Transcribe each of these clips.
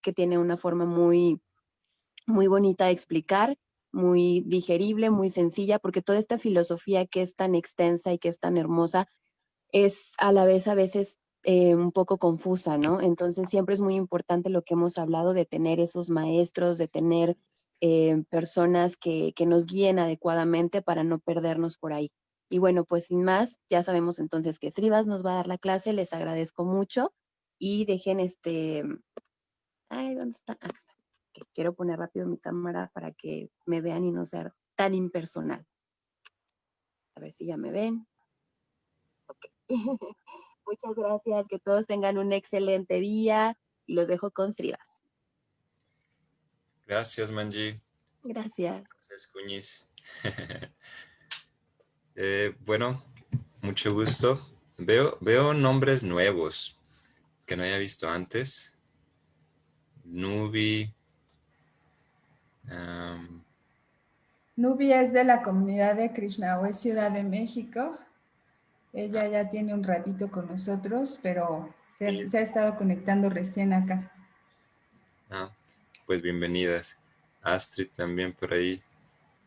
que tiene una forma muy, muy bonita de explicar, muy digerible, muy sencilla, porque toda esta filosofía que es tan extensa y que es tan hermosa es a la vez a veces un poco confusa, ¿no? Entonces siempre es muy importante lo que hemos hablado de tener esos maestros, de tener personas que nos guíen adecuadamente para no perdernos por ahí. Y bueno, pues sin más, ya sabemos entonces que Srivas nos va a dar la clase, les agradezco mucho y dejen ay, ¿dónde está? Ah, que quiero poner rápido mi cámara para que me vean y no sea tan impersonal. A ver si ya me ven. Ok. Muchas gracias, que todos tengan un excelente día y los dejo con Srivas. Gracias, Manji. Gracias. Gracias, Cuñiz. Bueno, mucho gusto. Veo nombres nuevos que no haya visto antes. Nubi. Um, Nubi es de la comunidad de Krishnahoy, Ciudad de México. Ella ya tiene un ratito con nosotros, pero se ha estado conectando recién acá. pues bienvenidas. Astrid también por ahí. Ella es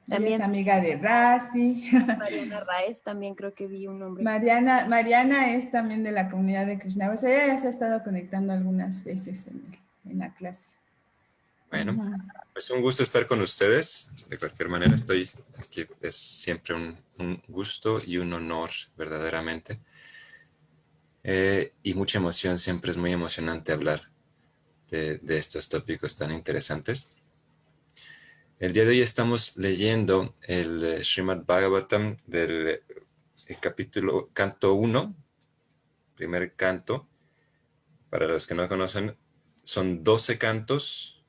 También amiga de Razi. Mariana Raez, también creo que vi un nombre. Mariana es también de la comunidad de Krishnahoy. Ella ya se ha estado conectando algunas veces en la clase. Bueno, pues un gusto estar con ustedes. De cualquier manera, estoy aquí. Es siempre un gusto y un honor, verdaderamente. Y mucha emoción. Siempre es muy emocionante hablar de estos tópicos tan interesantes. El día de hoy estamos leyendo el Srimad Bhagavatam del capítulo, canto 1, primer canto. Para los que no conocen, son 12 cantos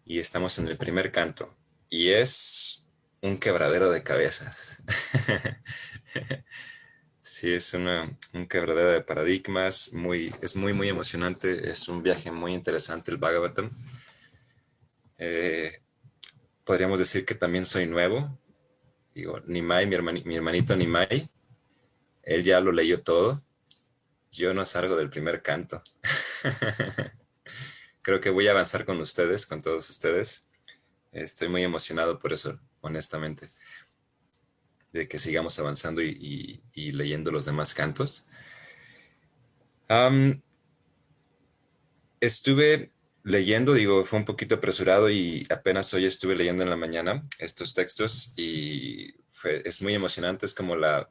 y estamos en el primer canto. Y es un quebradero de cabezas. Sí, es un quebradero de paradigmas, es muy, muy emocionante, es un viaje muy interesante el Bhagavatam. Podríamos decir que también soy nuevo. Digo, Nimai, mi hermanito Nimai, él ya lo leyó todo. Yo no salgo del primer canto. Creo que voy a avanzar con ustedes, con todos ustedes. Estoy muy emocionado por eso, honestamente, de que sigamos avanzando y leyendo los demás cantos. Estuve leyendo, digo, fue un poquito apresurado y apenas hoy estuve leyendo en la mañana estos textos y es muy emocionante, es como la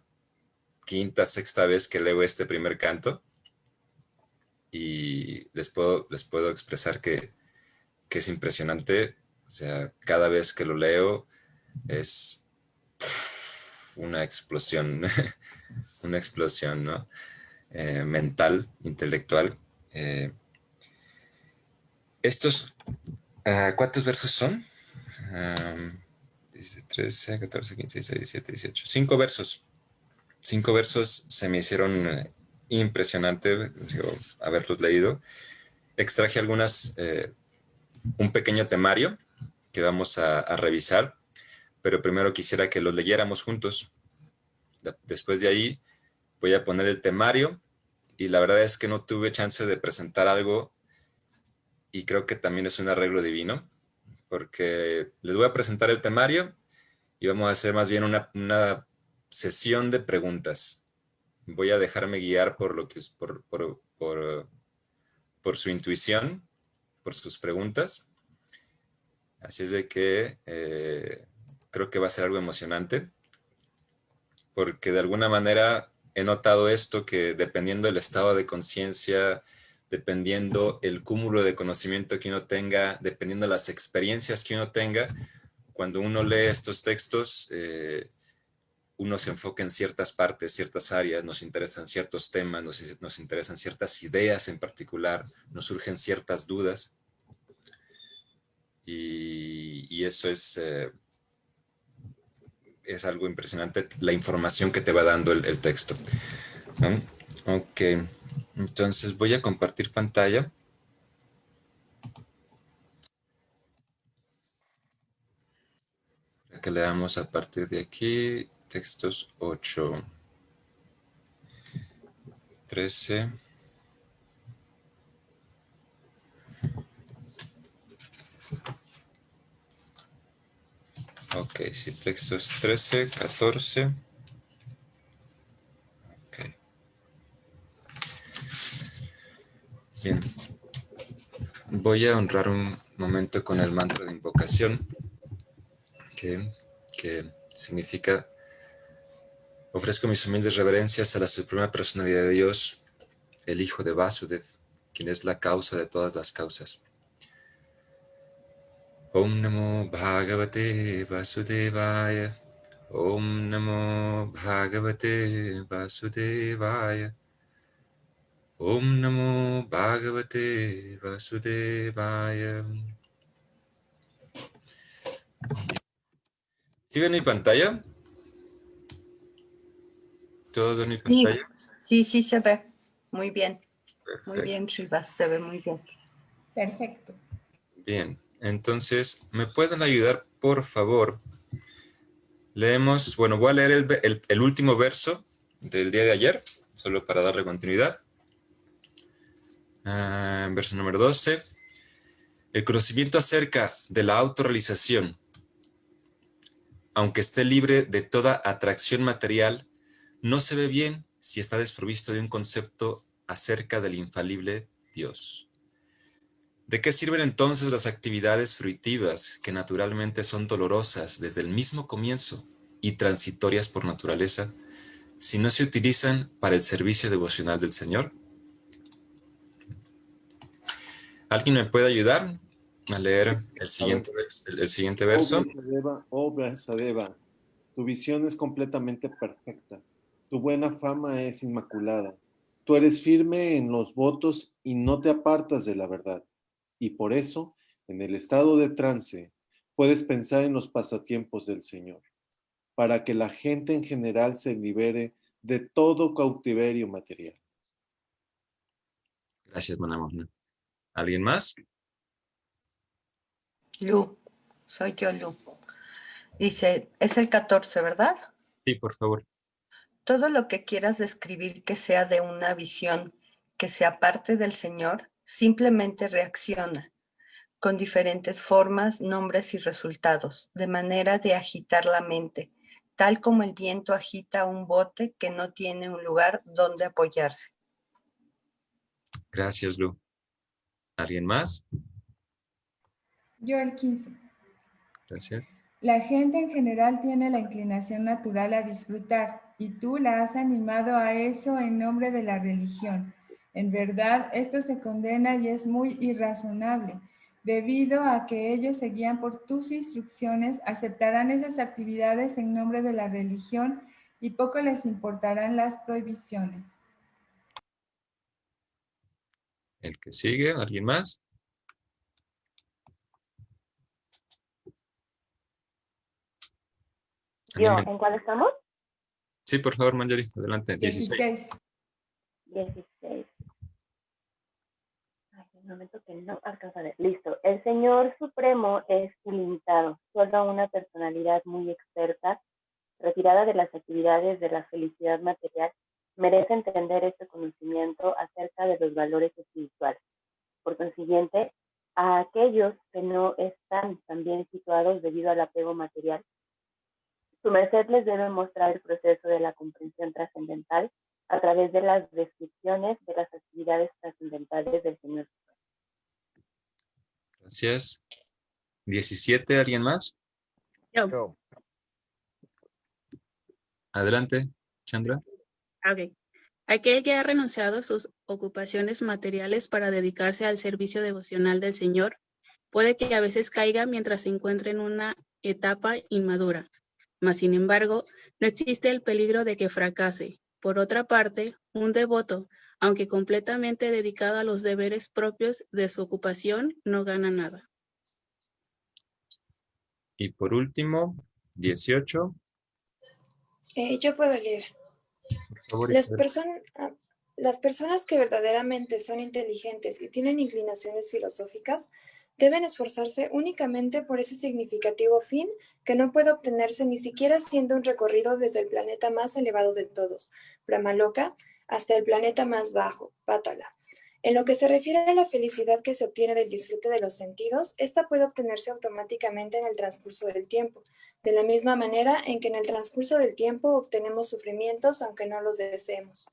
quinta, sexta vez que leo este primer canto y les puedo expresar que es impresionante. O sea, cada vez que lo leo es una explosión, una explosión, ¿no? Mental, intelectual. Estos, ¿cuántos versos son? 13, 14, 15, 16, 17, 18. 5 versos. 5 versos se me hicieron impresionante haberlos leído. Extraje un pequeño temario que vamos a revisar, pero primero quisiera que los leyéramos juntos. Después de ahí voy a poner el temario y la verdad es que no tuve chance de presentar algo y creo que también es un arreglo divino porque les voy a presentar el temario y vamos a hacer más bien una sesión de preguntas. Voy a dejarme guiar por lo que por su intuición, por sus preguntas. Así es de que creo que va a ser algo emocionante, porque de alguna manera he notado esto, que dependiendo del estado de conciencia, dependiendo el cúmulo de conocimiento que uno tenga, dependiendo las experiencias que uno tenga, cuando uno lee estos textos, uno se enfoca en ciertas partes, ciertas áreas, nos interesan ciertos temas, nos interesan ciertas ideas en particular, nos surgen ciertas dudas y eso es algo impresionante, la información que te va dando el texto, ¿no? Ok, entonces voy a compartir pantalla. Para que leamos a partir de aquí, textos 8, 13, Ok, sí, textos 13, 14. Ok. Bien. Voy a honrar un momento con el mantra de invocación, que significa: ofrezco mis humildes reverencias a la suprema personalidad de Dios, el Hijo de Vasudev, quien es la causa de todas las causas. Om Namo Bhagavate Vasudevaya. Om Namo Bhagavate Vasudevaya. Om Namo Bhagavate Vasudevaya. ¿Sí ven mi pantalla? ¿Todo en mi Sí, pantalla? sí se ve. Muy bien. Muy Perfecto. bien, Rivas, se ve muy bien. Perfecto. Bien, entonces, ¿me pueden ayudar, por favor? Leemos, bueno, voy a leer el último verso del día de ayer, solo para darle continuidad. Verso número 12. El conocimiento acerca de la autorrealización, aunque esté libre de toda atracción material, no se ve bien si está desprovisto de un concepto acerca del infalible Dios. ¿De qué sirven entonces las actividades fruitivas que naturalmente son dolorosas desde el mismo comienzo y transitorias por naturaleza, si no se utilizan para el servicio devocional del Señor? ¿Alguien me puede ayudar a leer el siguiente verso? Oh Vyasadeva, tu visión es completamente perfecta. Tu buena fama es inmaculada. Tú eres firme en los votos y no te apartas de la verdad. Y por eso, en el estado de trance, puedes pensar en los pasatiempos del Señor, para que la gente en general se libere de todo cautiverio material. Gracias, Manamorna. ¿Alguien más? Lu, soy yo, Lu. Dice, es el 14, ¿verdad? Sí, por favor. Todo lo que quieras describir que sea de una visión que sea parte del Señor, simplemente reacciona con diferentes formas, nombres y resultados, de manera de agitar la mente, tal como el viento agita un bote que no tiene un lugar donde apoyarse. Gracias, Lu. ¿Alguien más? Yo el 15. Gracias. La gente en general tiene la inclinación natural a disfrutar y tú la has animado a eso en nombre de la religión. En verdad, esto se condena y es muy irrazonable. Debido a que ellos se guían por tus instrucciones, aceptarán esas actividades en nombre de la religión y poco les importarán las prohibiciones. El que sigue, ¿alguien más? Yo, ¿en cuál estamos? Sí, por favor, Manjari, adelante. 16. 16. 16. Ay, un momento que no alcanzo a ver. Listo. El Señor Supremo es ilimitado, solo una personalidad muy experta, retirada de las actividades de la felicidad material, merece entender este conocimiento acerca de los valores espirituales. Por consiguiente, a aquellos que no están tan bien situados debido al apego material, su merced les debe mostrar el proceso de la comprensión trascendental a través de las descripciones de las actividades trascendentales del Señor. Gracias. 17, ¿alguien más? Yo. Adelante, Chandra. Ok. Aquel que ha renunciado a sus ocupaciones materiales para dedicarse al servicio devocional del Señor, puede que a veces caiga mientras se encuentre en una etapa inmadura, mas sin embargo, no existe el peligro de que fracase. Por otra parte, un devoto, aunque completamente dedicado a los deberes propios de su ocupación, no gana nada. Y por último, 18. Yo puedo leer. Por favor, Las, Isabel. las personas que verdaderamente son inteligentes y tienen inclinaciones filosóficas deben esforzarse únicamente por ese significativo fin que no puede obtenerse ni siquiera haciendo un recorrido desde el planeta más elevado de todos, Brahmaloka, hasta el planeta más bajo, Pátala. En lo que se refiere a la felicidad que se obtiene del disfrute de los sentidos, esta puede obtenerse automáticamente en el transcurso del tiempo, de la misma manera en que en el transcurso del tiempo obtenemos sufrimientos aunque no los deseemos.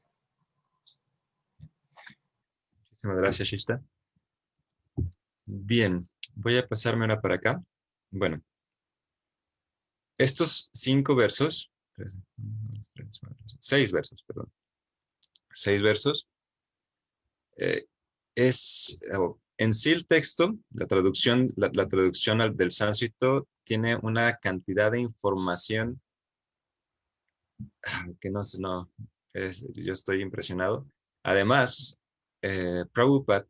Muchísimas gracias, Shista. Bien, voy a pasarme ahora para acá. Bueno, estos 5 versos, 6 versos, perdón. 6 versos. En sí el texto, la traducción del sánscrito tiene una cantidad de información que yo estoy impresionado. Además, Prabhupada,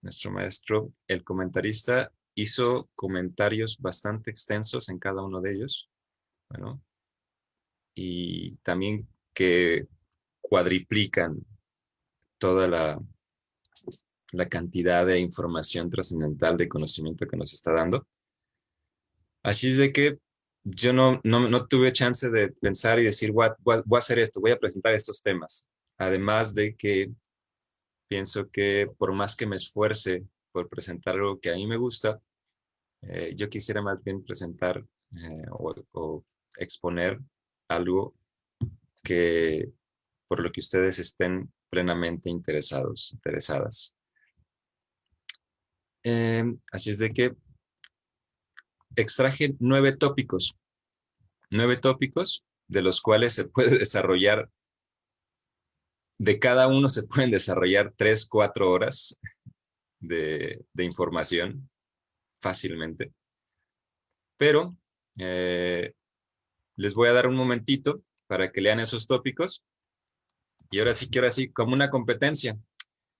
nuestro maestro, el comentarista, hizo comentarios bastante extensos en cada uno de ellos. Bueno, y también que cuadriplican toda la cantidad de información trascendental de conocimiento que nos está dando. Así es de que yo no tuve chance de pensar y decir, voy a hacer esto, voy a presentar estos temas. Además de que pienso que por más que me esfuerce por presentar algo que a mí me gusta, yo quisiera más bien presentar o exponer algo que por lo que ustedes estén plenamente interesadas. Así es de que extraje 9 tópicos, de los cuales se puede desarrollar, de cada uno se pueden desarrollar 3, 4 horas de información fácilmente. Pero les voy a dar un momentito para que lean esos tópicos. Y ahora sí, como una competencia.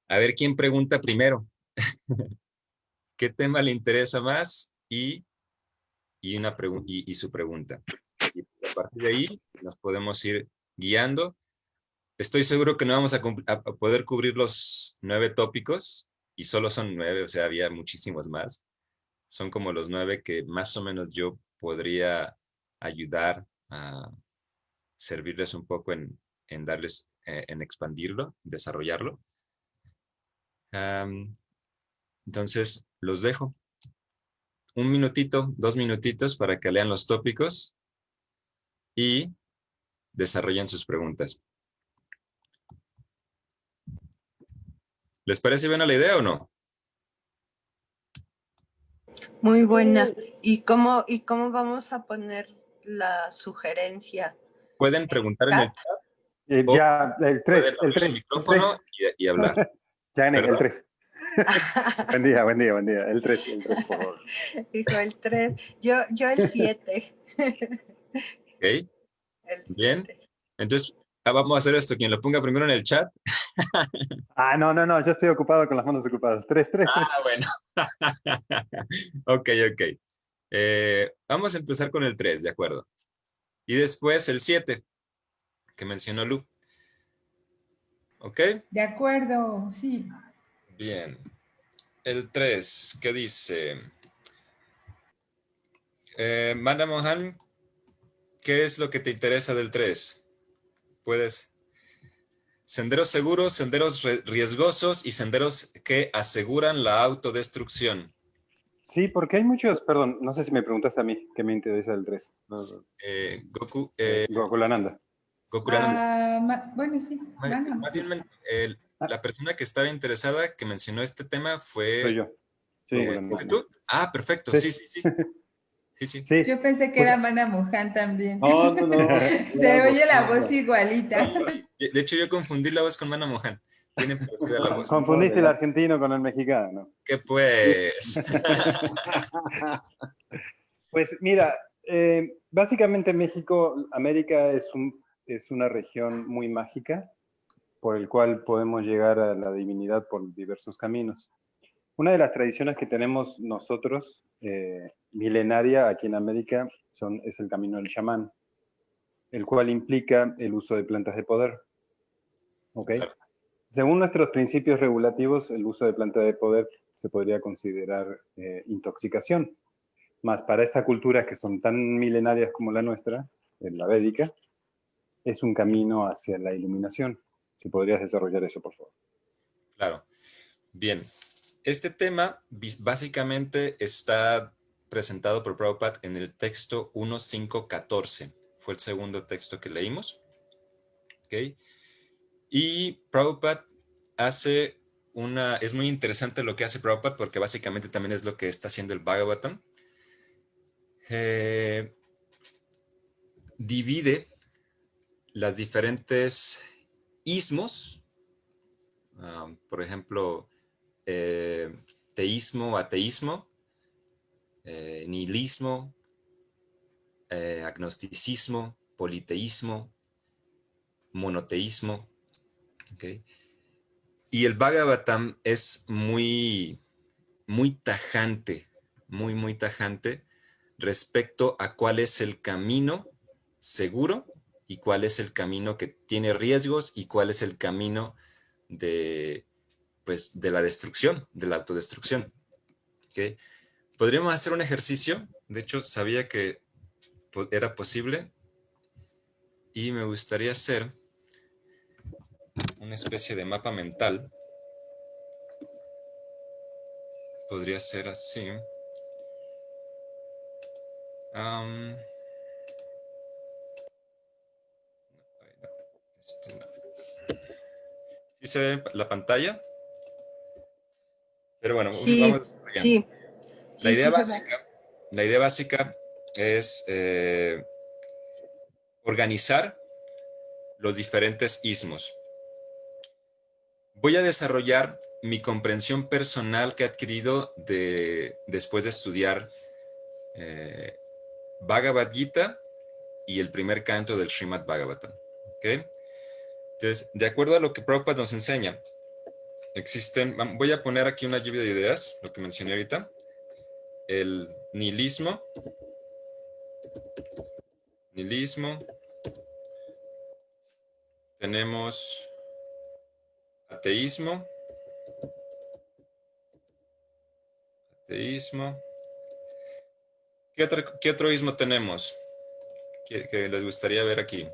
A ver quién pregunta primero. ¿Qué tema le interesa más? Y su pregunta. Y a partir de ahí nos podemos ir guiando. Estoy seguro que no vamos a poder cubrir los 9 tópicos, y solo son 9, o sea, había muchísimos más. Son como los 9 que más o menos yo podría ayudar a servirles un poco en darles, en expandirlo, desarrollarlo. Entonces, los dejo. 1 minutito, 2 minutitos para que lean los tópicos y desarrollen sus preguntas. ¿Les parece buena la idea o no? Muy buena. ¿Y cómo vamos a poner la sugerencia? Pueden preguntar en el chat. Ya, el 3. Pueden abrir su micrófono y hablar. Ya gané, el ¿Perdón? 3. Buen día. El 3, por favor. Dijo el 3. Yo el 7. Ok, bien. Entonces, vamos a hacer esto. Quien lo ponga primero en el chat. No, yo estoy ocupado con las manos ocupadas. 3. Bueno. Ok. Vamos a empezar con el 3, de acuerdo. Y después el 7, que mencionó Lu. ¿Ok? De acuerdo, sí. Bien. El 3, ¿qué dice? Manda Mohan, ¿qué es lo que te interesa del 3? Puedes. Senderos seguros, senderos riesgosos y senderos que aseguran la autodestrucción. Sí, porque hay muchos, perdón, no sé si me preguntaste a mí, ¿qué me interesa del 3? Gokulananda. Bueno, sí. Más bien, la persona que estaba interesada, que mencionó este tema fue... Soy yo. Sí, ¿Fuiste tú? Perfecto. Sí. Sí. Yo pensé que era Mana Mohan también. No. Se oye la voz igualita. De hecho, yo confundí la voz con Mana Mohan. Tiene parecida la voz. Confundiste el argentino con el mexicano. ¿Qué pues? Pues mira, básicamente México, América es una región muy mágica por el cual podemos llegar a la divinidad por diversos caminos. Una de las tradiciones que tenemos nosotros, milenaria aquí en América, es el camino del chamán, el cual implica el uso de plantas de poder. ¿Ok? Según nuestros principios regulativos, el uso de plantas de poder se podría considerar intoxicación. Más para esta cultura que son tan milenarias como la nuestra, la védica, es un camino hacia la iluminación. Si podrías desarrollar eso, por favor. Claro. Bien, este tema básicamente está presentado por Prabhupada en el texto 1.5.14. Fue el segundo texto que leímos. ¿Okay? Y Prabhupada hace es muy interesante lo que hace Prabhupada porque básicamente también es lo que está haciendo el Bhagavatam. Divide las diferentes ismos, por ejemplo, teísmo, ateísmo, nihilismo, agnosticismo, politeísmo, monoteísmo. ¿Okay? Y el Bhagavatam es muy tajante, muy tajante respecto a cuál es el camino seguro y cuál es el camino que tiene riesgos y cuál es el camino de la destrucción, de la autodestrucción. ¿Okay? Podríamos hacer un ejercicio, de hecho sabía que era posible y me gustaría hacer una especie de mapa mental. Podría ser así. ¿Sí se ve la pantalla? Pero bueno, Sí, vamos desarrollando. sí, La sí, idea sí se ve. básica es organizar los diferentes ismos. Voy a desarrollar mi comprensión personal que he adquirido después de estudiar Bhagavad Gita y el primer canto del Srimad Bhagavatam. ¿Okay? Entonces, de acuerdo a lo que Prabhupada nos enseña, voy a poner aquí una lluvia de ideas, lo que mencioné ahorita. El nihilismo, tenemos ateísmo, ¿Qué otro ismo tenemos que les gustaría ver aquí?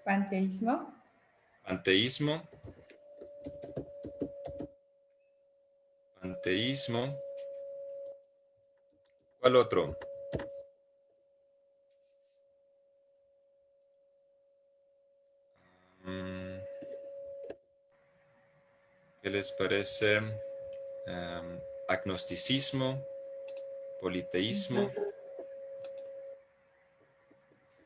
Panteísmo. Panteísmo. ¿Cuál otro? ¿Qué les parece? Agnosticismo, politeísmo.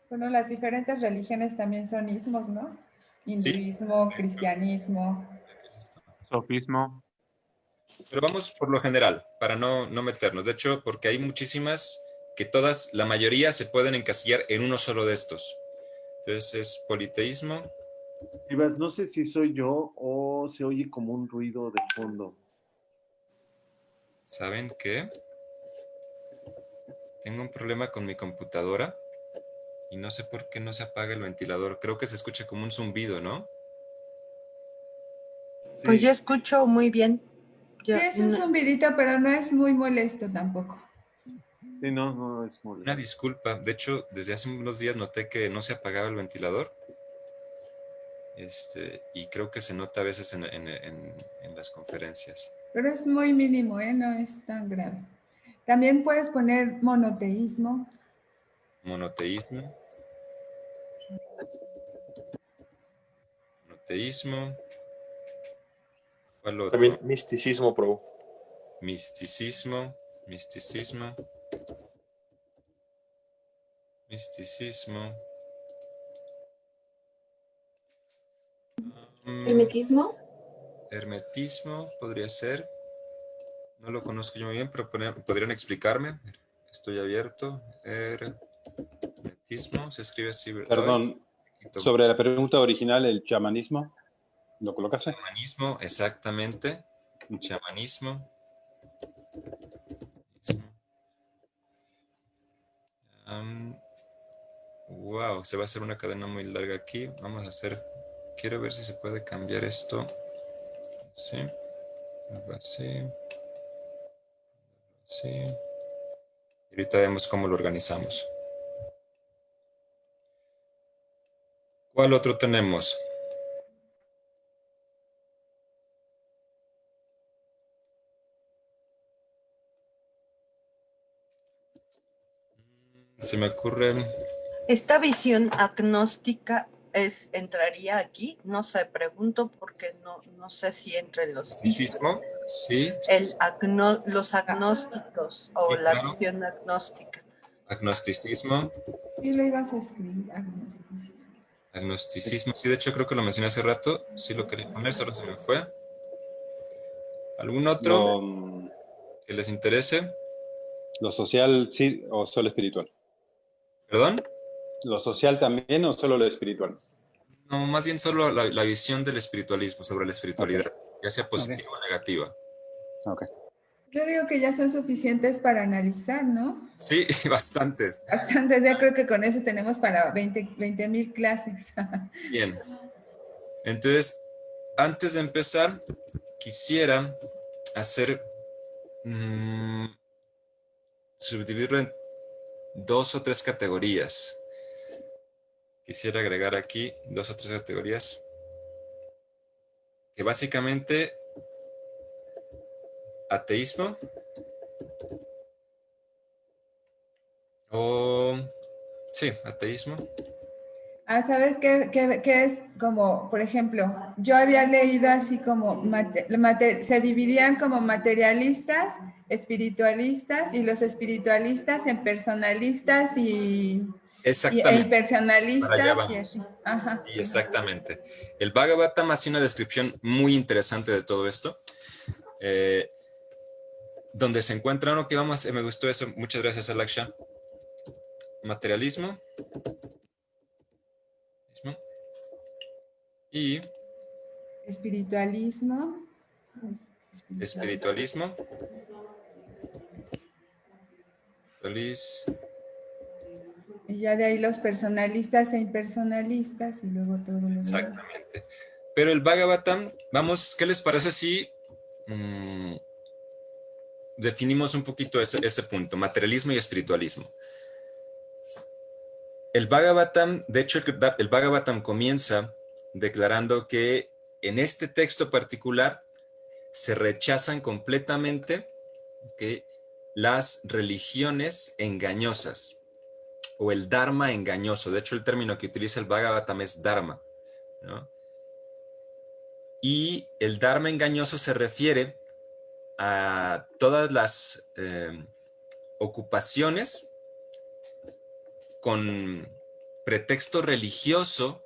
Bueno, las diferentes religiones también son ismos, ¿no? Hinduismo, cristianismo. Sofismo. Pero vamos por lo general, para no meternos. De hecho, porque hay muchísimas que la mayoría se pueden encasillar en uno solo de estos. Entonces es politeísmo. Chivas, no sé si soy yo o se oye como un ruido de fondo. ¿Saben qué? Tengo un problema con mi computadora y no sé por qué no se apaga el ventilador. Creo que se escucha como un zumbido, ¿no? Sí. Pues yo escucho muy bien. Sí, es un zumbidito, pero no es muy molesto tampoco. Sí, no es molesto. Una disculpa. De hecho, desde hace unos días noté que no se apagaba el ventilador. Y creo que se nota a veces en las conferencias. Pero es muy mínimo, no es tan grave. También puedes poner monoteísmo. Monoteísmo. ¿Cuál otro? También misticismo, Prabhu. Misticismo. ¿Hermetismo? Hermetismo podría ser. No lo conozco yo muy bien, pero podrían explicarme. Estoy abierto. Hermetismo se escribe así, ¿verdad? Perdón, sobre la pregunta original, el chamanismo, ¿lo colocaste? Chamanismo, exactamente. Chamanismo. Wow, se va a hacer una cadena muy larga aquí. Vamos a hacer. Quiero ver si se puede cambiar esto. Sí. Algo así. Sí. Y ahorita vemos cómo lo organizamos. ¿Cuál otro tenemos? Se me ocurre... Esta visión agnóstica entraría aquí, no sé, pregunto porque no sé si entre los Gnosticismo, sí, los agnósticos o sí, la claro. visión agnóstica. Agnosticismo. Sí, lo ibas a escribir. Agnosticismo, sí, de hecho creo que lo mencioné hace rato, sí lo quería poner, solo se me fue. ¿Algún otro que les interese? Lo social, sí, o solo espiritual. ¿Perdón? ¿Lo social también o solo lo espiritual? No, más bien solo la visión del espiritualismo, sobre la espiritualidad, ya sea positiva o negativa. Ok. Yo digo que ya son suficientes para analizar, ¿no? Sí, bastantes. Bastantes, ya creo que con eso tenemos para 20,000 clases. Bien. Entonces, antes de empezar, quisiera hacer, subdividirlo en 2 o 3 categorías. Quisiera agregar aquí 2 o 3 categorías que básicamente ateísmo o sí, ateísmo. ¿Sabes qué es como, por ejemplo, yo había leído así como, se dividían como materialistas, espiritualistas, y los espiritualistas en personalistas e Exactamente, para allá impersonalistas y vamos. así. Ajá. Sí, exactamente. El Bhagavatam hace una descripción muy interesante de todo esto, donde se encuentra uno que vamos, me gustó eso, muchas gracias Alaksha. Materialismo y Espiritualismo. espiritualismo. Y ya de ahí los personalistas e impersonalistas y luego todo lo demás. Exactamente. Pero el Bhagavatam, vamos, ¿qué les parece si definimos un poquito ese punto, materialismo y espiritualismo? El Bhagavatam, de hecho, el Bhagavatam comienza declarando que en este texto particular se rechazan completamente las religiones engañosas o el dharma engañoso. De hecho, el término que utiliza el Bhagavatam es dharma, ¿no? Y el dharma engañoso se refiere a todas las ocupaciones con pretexto religioso,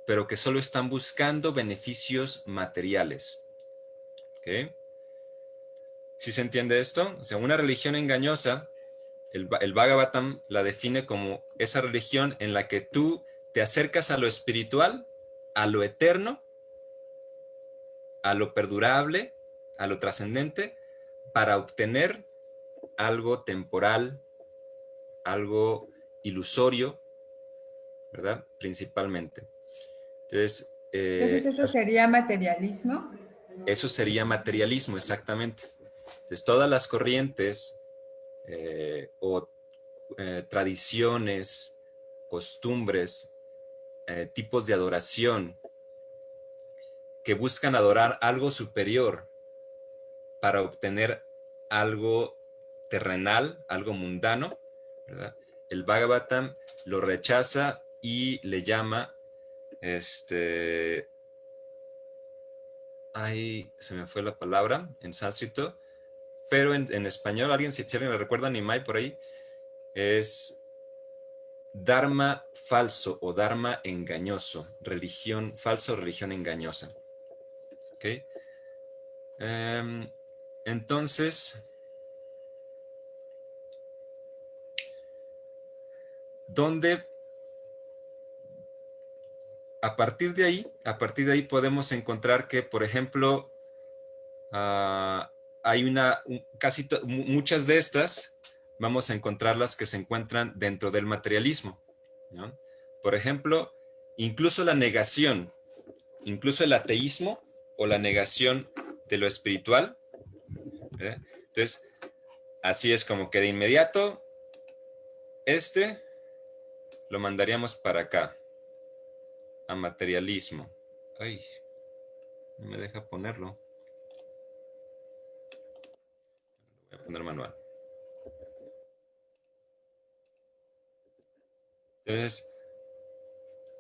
pero que solo están buscando beneficios materiales. ¿Ok? ¿Sí se entiende esto? O sea, una religión engañosa, el Bhagavatam la define como esa religión en la que tú te acercas a lo espiritual, a lo eterno, a lo perdurable, a lo trascendente, para obtener algo temporal, algo ilusorio, ¿verdad? Principalmente. Entonces, ¿Eso sería materialismo? eso sería materialismo, exactamente. Entonces, todas las corrientes o tradiciones, costumbres, tipos de adoración que buscan adorar algo superior para obtener algo terrenal, algo mundano, ¿verdad? El Bhagavatam lo rechaza y le llama, ay, se me fue la palabra en sánscrito, pero en español, si alguien le recuerda, Nimai por ahí, es dharma falso o dharma engañoso, religión falsa o religión engañosa. ¿Ok? Entonces, ¿dónde a partir de ahí podemos encontrar que, por ejemplo, hay muchas de estas vamos a encontrarlas que se encuentran dentro del materialismo, ¿no? Por ejemplo, incluso la negación, incluso el ateísmo o la negación de lo espiritual, ¿verdad? Entonces, así es como que de inmediato lo mandaríamos para acá. a materialismo. Ay, no me deja ponerlo. Voy a poner manual. Entonces,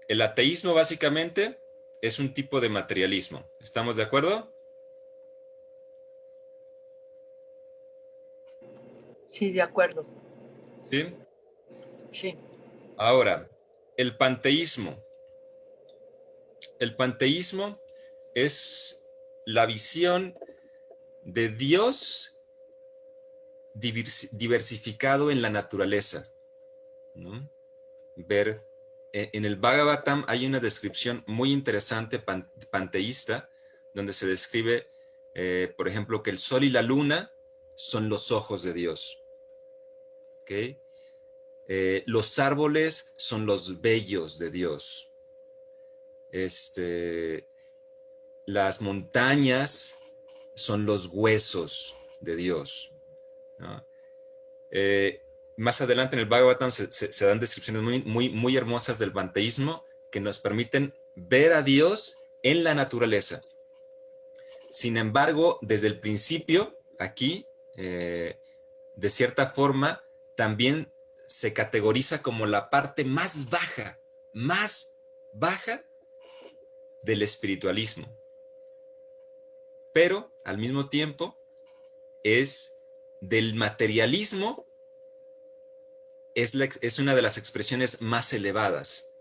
el ateísmo básicamente es un tipo de materialismo. ¿Estamos de acuerdo? Sí, de acuerdo. Sí. Sí. Ahora, el panteísmo. El panteísmo es la visión de Dios diversificado en la naturaleza, ¿no? Ver, en el Bhagavatam hay una descripción muy interesante panteísta, donde se describe, por ejemplo, que el sol y la luna son los ojos de Dios. ¿Ok? Los árboles son los vellos de Dios. Las montañas son los huesos de Dios, ¿no? Más adelante en el Bhagavatam se dan descripciones muy hermosas del panteísmo que nos permiten ver a Dios en la naturaleza. Sin embargo, desde el principio, aquí, de cierta forma, también se categoriza como la parte más baja del espiritualismo. Pero, al mismo tiempo, es del materialismo, es una de las expresiones más elevadas.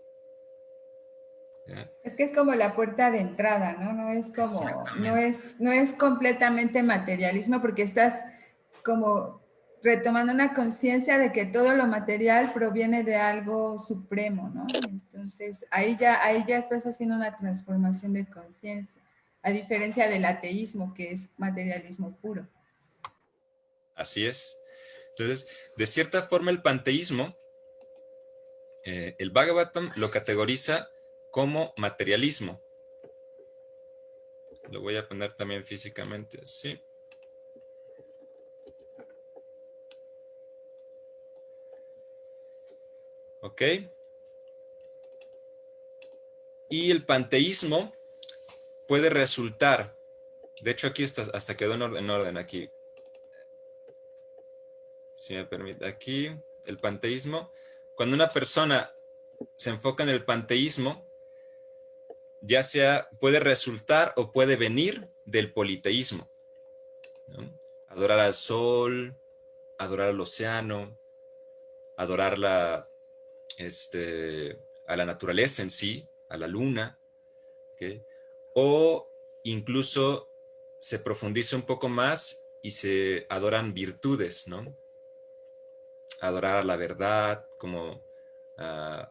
¿Ya? Es que es como la puerta de entrada, ¿no? No es como, no es completamente materialismo porque estás como retomando una conciencia de que todo lo material proviene de algo supremo, ¿no? Entonces, ahí ya estás haciendo una transformación de conciencia, a diferencia del ateísmo, que es materialismo puro. Así es. Entonces, de cierta forma, el panteísmo, el Bhagavatam lo categoriza como materialismo. Lo voy a poner también físicamente así. ¿Ok? Y el panteísmo puede resultar, de hecho aquí hasta quedó en orden aquí. Si me permite, aquí el panteísmo, cuando una persona se enfoca en el panteísmo, ya sea puede resultar o puede venir del politeísmo, ¿no? Adorar al sol, adorar al océano, adorar a la naturaleza en sí, a la luna, ¿okay? O incluso se profundiza un poco más y se adoran virtudes, ¿no? Adorar a la verdad, como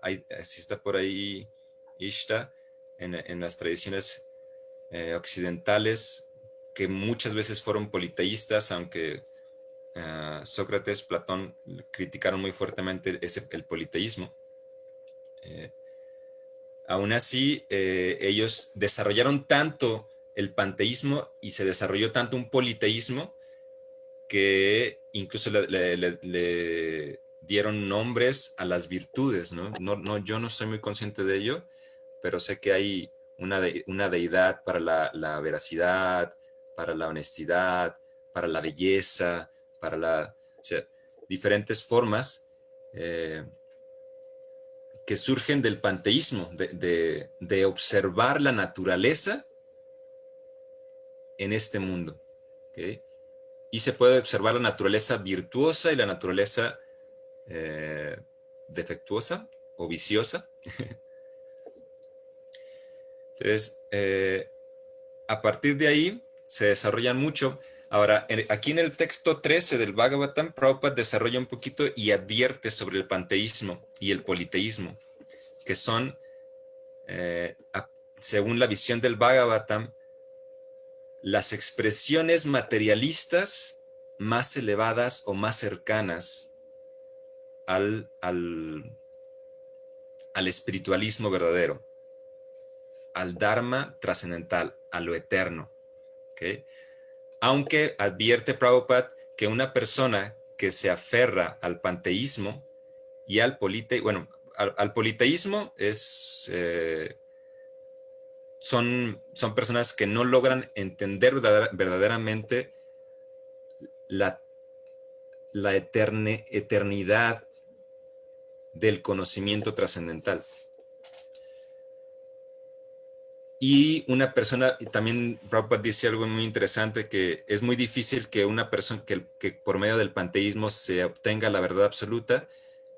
así está por ahí Ishta, en las tradiciones occidentales, que muchas veces fueron politeístas, aunque Sócrates, Platón criticaron muy fuertemente el politeísmo. Aún así, ellos desarrollaron tanto el panteísmo y se desarrolló tanto un politeísmo que incluso le dieron nombres a las virtudes, ¿no? Yo no soy muy consciente de ello, pero sé que hay una deidad para la veracidad, para la honestidad, para la belleza, o sea, diferentes formas que surgen del panteísmo, de observar la naturaleza en este mundo, ¿okay? Y se puede observar la naturaleza virtuosa y la naturaleza defectuosa o viciosa. Entonces, a partir de ahí se desarrollan mucho. Ahora, aquí en el texto 13 del Bhagavatam, Prabhupada desarrolla un poquito y advierte sobre el panteísmo y el politeísmo, que son, según la visión del Bhagavatam, las expresiones materialistas más elevadas o más cercanas al espiritualismo verdadero, al Dharma trascendental, a lo eterno. ¿Okay? Aunque advierte Prabhupada que una persona que se aferra al panteísmo y al politeísmo, al politeísmo es son personas que no logran entender verdaderamente la eternidad del conocimiento trascendental. Y una persona, también Prabhupada dice algo muy interesante, que es muy difícil que una persona, que por medio del panteísmo se obtenga la verdad absoluta,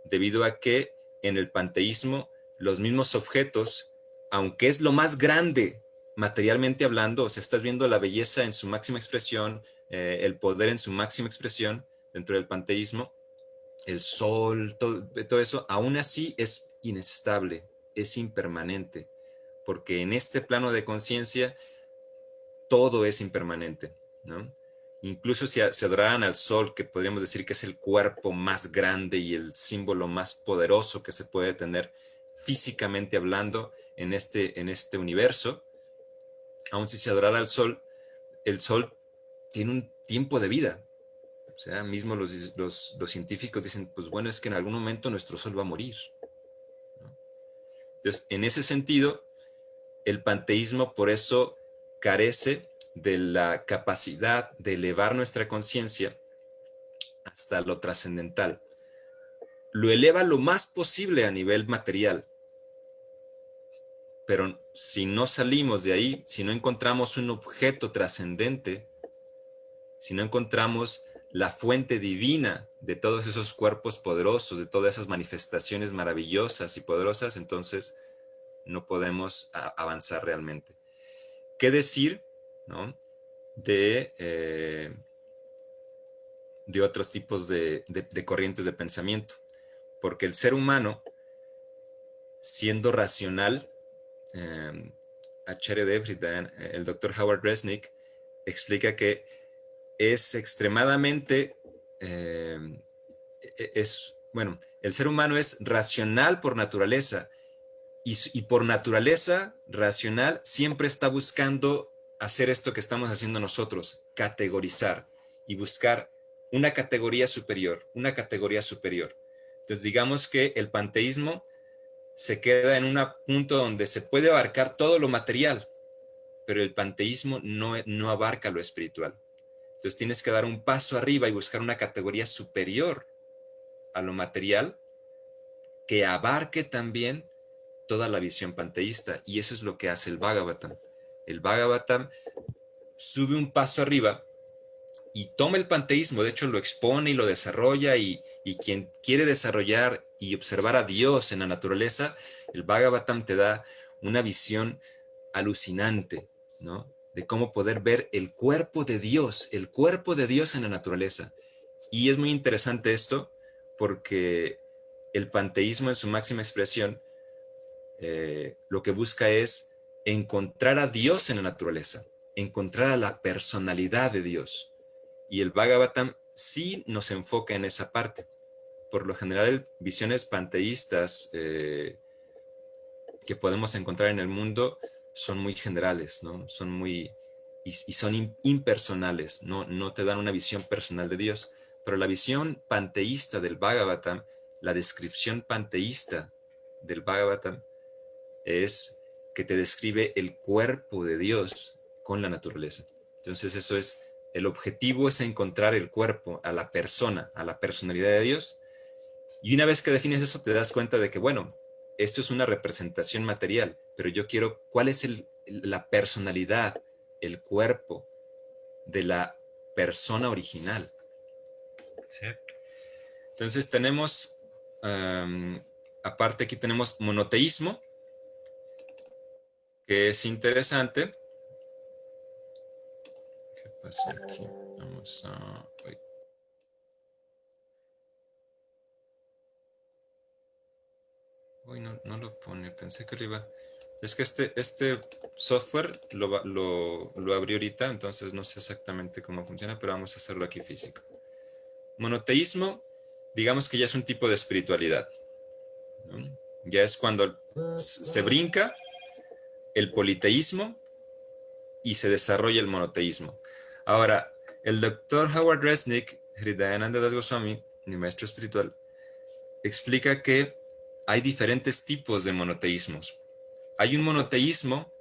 debido a que en el panteísmo los mismos objetos, aunque es lo más grande materialmente hablando, o sea, estás viendo la belleza en su máxima expresión, el poder en su máxima expresión dentro del panteísmo, el sol, todo eso, aún así es inestable, es impermanente, porque en este plano de conciencia todo es impermanente, ¿no? Incluso si se adoraran al sol, que podríamos decir que es el cuerpo más grande y el símbolo más poderoso que se puede tener físicamente hablando en este universo, aun si se adorara al sol, el sol tiene un tiempo de vida. O sea, mismo los científicos dicen, pues bueno, es que en algún momento nuestro sol va a morir, ¿no? Entonces, en ese sentido, el panteísmo por eso carece de la capacidad de elevar nuestra conciencia hasta lo trascendental. Lo eleva lo más posible a nivel material, pero si no salimos de ahí, si no encontramos un objeto trascendente, si no encontramos la fuente divina de todos esos cuerpos poderosos, de todas esas manifestaciones maravillosas y poderosas, entonces no podemos avanzar realmente. ¿Qué decir, ¿no?, de otros tipos de corrientes de pensamiento? Porque el ser humano, siendo racional, Acharya Devridan, el doctor Howard Resnick, explica que es extremadamente, el ser humano es racional por naturaleza, y por naturaleza racional siempre está buscando hacer esto que estamos haciendo nosotros, categorizar y buscar una categoría superior, una categoría superior. Entonces digamos que el panteísmo se queda en un punto donde se puede abarcar todo lo material, pero el panteísmo no abarca lo espiritual. Entonces tienes que dar un paso arriba y buscar una categoría superior a lo material que abarque también toda la visión panteísta, y eso es lo que hace el Bhagavatam. El Bhagavatam sube un paso arriba y toma el panteísmo, de hecho lo expone y lo desarrolla, y quien quiere desarrollar y observar a Dios en la naturaleza, el Bhagavatam te da una visión alucinante, ¿no?, de cómo poder ver el cuerpo de Dios en la naturaleza. Y es muy interesante esto, porque el panteísmo en su máxima expresión lo que busca es encontrar a Dios en la naturaleza, encontrar a la personalidad de Dios. Y el Bhagavatam sí nos enfoca en esa parte. Por lo general, visiones panteístas que podemos encontrar en el mundo son muy generales, ¿no? Son muy, y son impersonales, no te dan una visión personal de Dios. Pero la visión panteísta del Bhagavatam, la descripción panteísta del Bhagavatam, es que te describe el cuerpo de Dios con la naturaleza. Entonces eso es, el objetivo es encontrar el cuerpo, a la persona, a la personalidad de Dios. Y una vez que defines eso, te das cuenta de que, bueno, esto es una representación material, pero yo quiero, ¿cuál es la personalidad, el cuerpo de la persona original? ¿Sí? Entonces tenemos, aparte aquí tenemos monoteísmo, que es interesante. ¿Qué pasó aquí? Vamos a... Uy, no lo pone, pensé que lo iba... Es que este software lo abrí ahorita, entonces no sé exactamente cómo funciona, pero vamos a hacerlo aquí físico. Monoteísmo, digamos que ya es un tipo de espiritualidad, ¿no? Ya es cuando se brinca el politeísmo y se desarrolla el monoteísmo. Ahora, el doctor Howard Resnick, Hridayananda Das Goswami, mi maestro espiritual, explica que hay diferentes tipos de monoteísmos. Hay un monoteísmo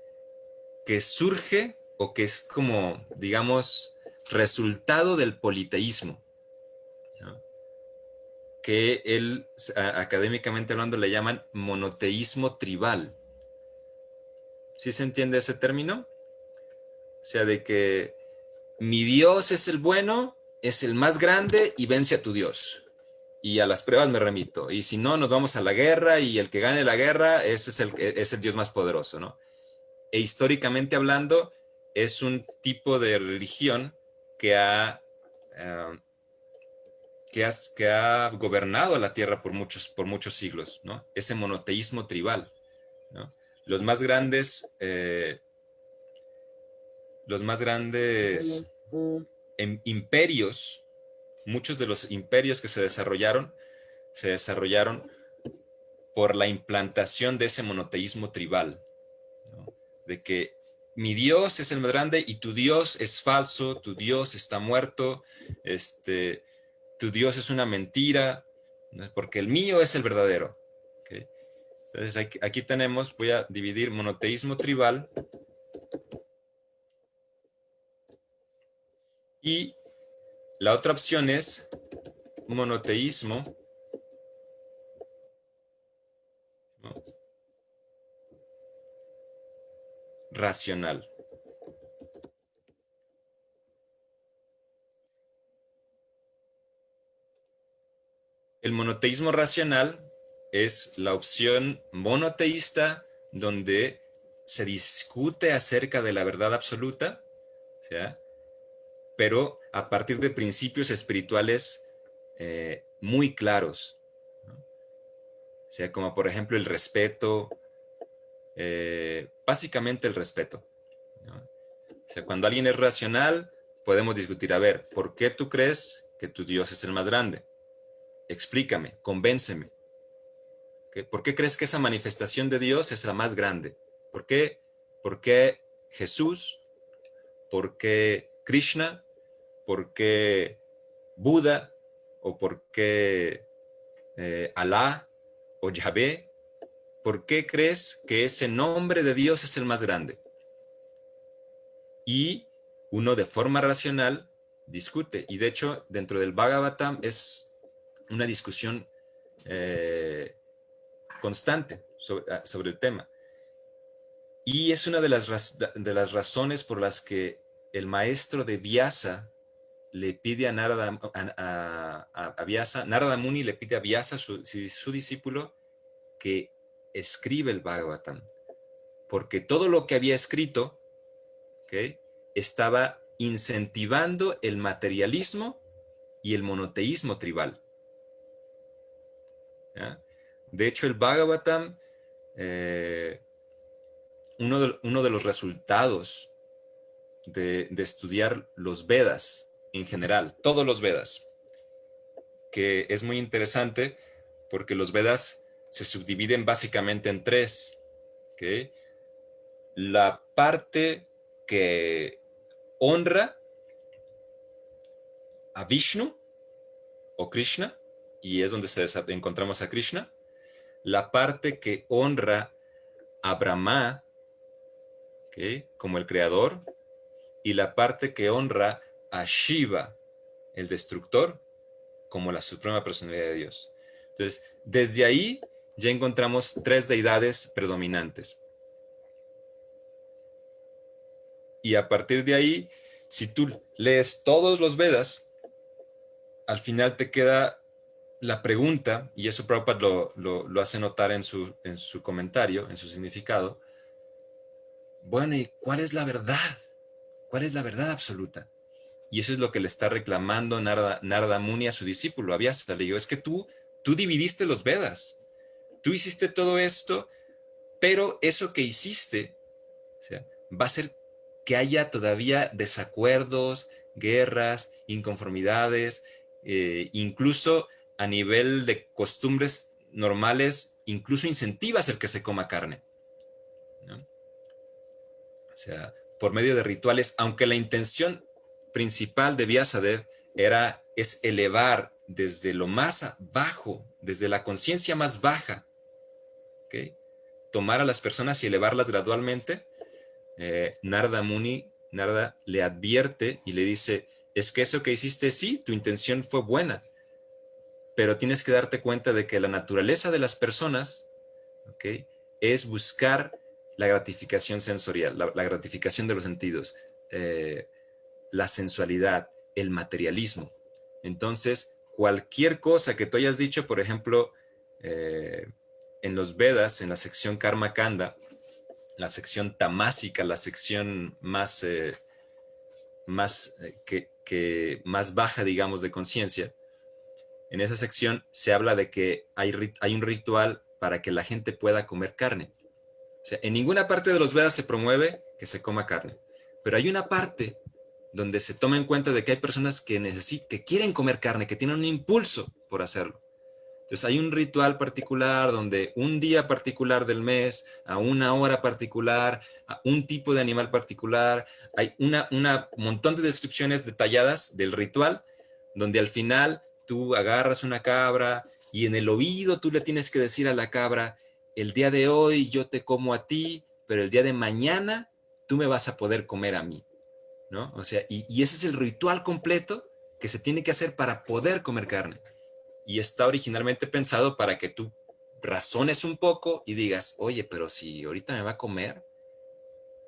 que surge o que es como, digamos, resultado del politeísmo, ¿no? Que él, académicamente hablando, le llaman monoteísmo tribal. ¿Sí se entiende ese término? O sea, de que mi Dios es el bueno, es el más grande y vence a tu Dios. Y a las pruebas me remito. Y si no, nos vamos a la guerra y el que gane la guerra, ese es el Dios más poderoso, ¿no? E históricamente hablando, es un tipo de religión que ha gobernado la tierra por muchos siglos, ¿no? Ese monoteísmo tribal, ¿no? Los más grandes imperios, muchos de los imperios que se desarrollaron por la implantación de ese monoteísmo tribal, ¿no? De que mi Dios es el más grande y tu Dios es falso, tu Dios está muerto, tu Dios es una mentira, ¿no? Porque el mío es el verdadero. ¿Okay? Entonces aquí tenemos, voy a dividir monoteísmo tribal y la otra opción es monoteísmo, ¿no? Racional. El monoteísmo racional es la opción monoteísta donde se discute acerca de la verdad absoluta, ¿sí? Pero a partir de principios espirituales muy claros, ¿no? O sea, como por ejemplo el respeto, básicamente el respeto, ¿no? O sea, cuando alguien es racional, podemos discutir, a ver, ¿por qué tú crees que tu Dios es el más grande? Explícame, convénceme. ¿Okay? ¿Por qué crees que esa manifestación de Dios es la más grande? ¿Por qué Jesús? ¿Por qué Krishna? ¿Por qué Buda? ¿O por qué Alá o Yahvé? ¿Por qué crees que ese nombre de Dios es el más grande? Y uno de forma racional discute. Y de hecho, dentro del Bhagavatam es una discusión constante sobre el tema. Y es una de las razones por las que el maestro de Vyasa le pide a Vyasa, Narada Muni le pide a Vyasa, su discípulo, que escribe el Bhagavatam. Porque todo lo que había escrito, ¿okay?, estaba incentivando el materialismo y el monoteísmo tribal. ¿Ya? De hecho, el Bhagavatam, uno de los resultados de estudiar los Vedas en general, todos los Vedas, que es muy interesante porque los Vedas se subdividen básicamente en tres, ¿okay? La parte que honra a Vishnu o Krishna, y es donde encontramos a Krishna. La parte que honra a Brahma, ¿okay?, como el creador, y la parte que honra a Shiva, el destructor, como la suprema personalidad de Dios. Entonces, desde ahí ya encontramos tres deidades predominantes. Y a partir de ahí, si tú lees todos los Vedas, al final te queda la pregunta, y eso Prabhupada lo hace notar en su comentario, en su significado. Bueno, ¿y cuál es la verdad? ¿Cuál es la verdad absoluta? Y eso es lo que le está reclamando Narada Muni a su discípulo, a Vyasa. Le digo, es que tú dividiste los Vedas. Tú hiciste todo esto, pero eso que hiciste, o sea, va a hacer que haya todavía desacuerdos, guerras, inconformidades, incluso a nivel de costumbres normales, incluso incentivas el que se coma carne, ¿no? O sea, por medio de rituales, aunque la intención principal de Vyasadeva es elevar desde lo más bajo, desde la conciencia más baja, ¿okay?, tomar a las personas y elevarlas gradualmente. Narada le advierte y le dice, es que eso que hiciste, sí, tu intención fue buena, pero tienes que darte cuenta de que la naturaleza de las personas, ¿okay?, es buscar la gratificación sensorial, la gratificación de los sentidos, la sensualidad, el materialismo. Entonces, cualquier cosa que tú hayas dicho, por ejemplo, en los Vedas, en la sección Karma Kanda, la sección tamásica, la sección más baja, digamos, de conciencia, en esa sección se habla de que hay un ritual para que la gente pueda comer carne. O sea, en ninguna parte de los Vedas se promueve que se coma carne, pero hay una parte donde se toma en cuenta de que hay personas que quieren comer carne, que tienen un impulso por hacerlo. Entonces hay un ritual particular donde un día particular del mes, a una hora particular, a un tipo de animal particular, hay un montón de descripciones detalladas del ritual, donde al final tú agarras una cabra y en el oído tú le tienes que decir a la cabra, el día de hoy yo te como a ti, pero el día de mañana tú me vas a poder comer a mí, ¿no? O sea, y ese es el ritual completo que se tiene que hacer para poder comer carne. Y está originalmente pensado para que tú razones un poco y digas, oye, pero si ahorita me va a comer,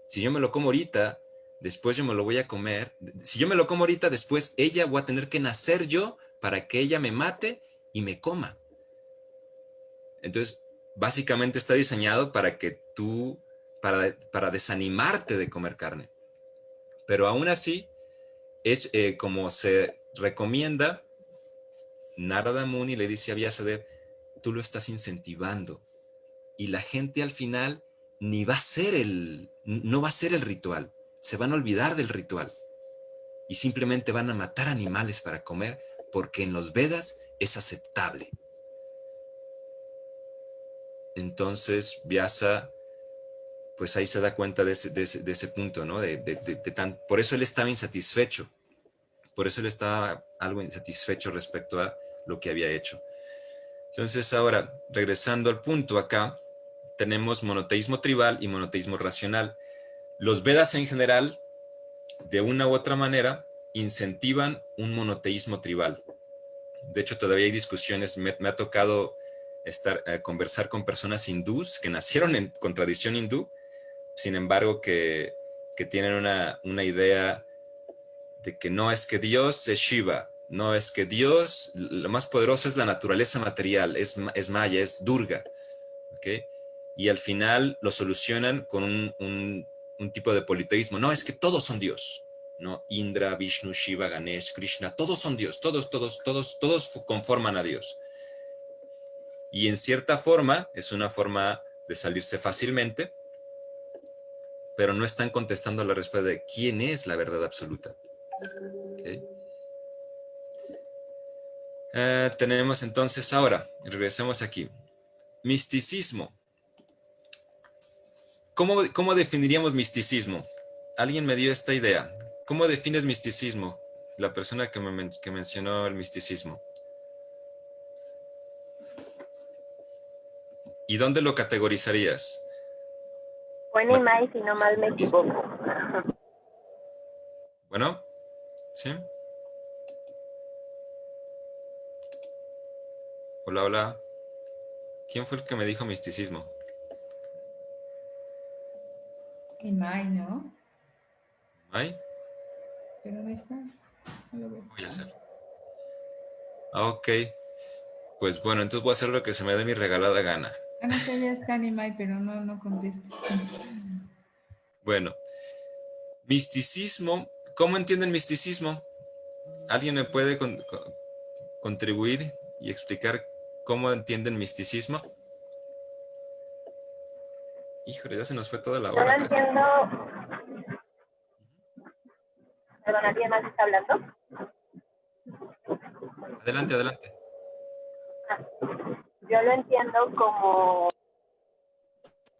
si yo me lo como ahorita, después yo me lo voy a comer. Si yo me lo como ahorita, después ella voy a tener que nacer yo para que ella me mate y me coma. Entonces, básicamente está diseñado para que tú, para desanimarte de comer carne. Pero aún así, es como se recomienda, Narada Muni le dice a Vyasadeva, tú lo estás incentivando y la gente al final no va a ser el ritual, se van a olvidar del ritual y simplemente van a matar animales para comer porque en los Vedas es aceptable. Entonces Vyasa, pues ahí se da cuenta de ese punto, ¿no? Por eso él estaba insatisfecho, por eso él estaba algo insatisfecho respecto a lo que había hecho. Entonces ahora, regresando al punto acá, tenemos monoteísmo tribal y monoteísmo racional. Los Vedas en general, de una u otra manera, incentivan un monoteísmo tribal. De hecho, todavía hay discusiones, me ha tocado conversar con personas hindús que nacieron con tradición hindú, sin embargo, que tienen una idea de que no es que Dios es Shiva, no es que Dios, lo más poderoso es la naturaleza material, es Maya, es Durga, ¿ok? Y al final lo solucionan con un tipo de politeísmo. No, es que todos son Dios, ¿no? Indra, Vishnu, Shiva, Ganesh, Krishna, todos son Dios, todos conforman a Dios. Y en cierta forma, es una forma de salirse fácilmente, pero no están contestando la respuesta de quién es la verdad absoluta. ¿Okay? Tenemos entonces ahora, regresemos aquí. Misticismo. ¿Cómo definiríamos misticismo? Alguien me dio esta idea. ¿Cómo defines misticismo? La persona que mencionó el misticismo. ¿Y dónde lo categorizarías? Fue Nimai, si no mal me equivoco. Bueno, ¿sí? Hola, hola. ¿Quién fue el que me dijo misticismo? Nimai, ¿no? ¿Ay? ¿Pero dónde está? No lo veo. Voy a hacer. Ok. Pues bueno, entonces voy a hacer lo que se me dé mi regalada gana. Ah, no sé, ya está Nimai, pero no contesta. Bueno, misticismo. ¿Cómo entienden misticismo? ¿Alguien me puede contribuir y explicar cómo entienden misticismo? Híjole, ya se nos fue toda la Yo hora. lo entiendo. Perdón, ¿alguien más está hablando? Adelante, adelante. Yo lo entiendo como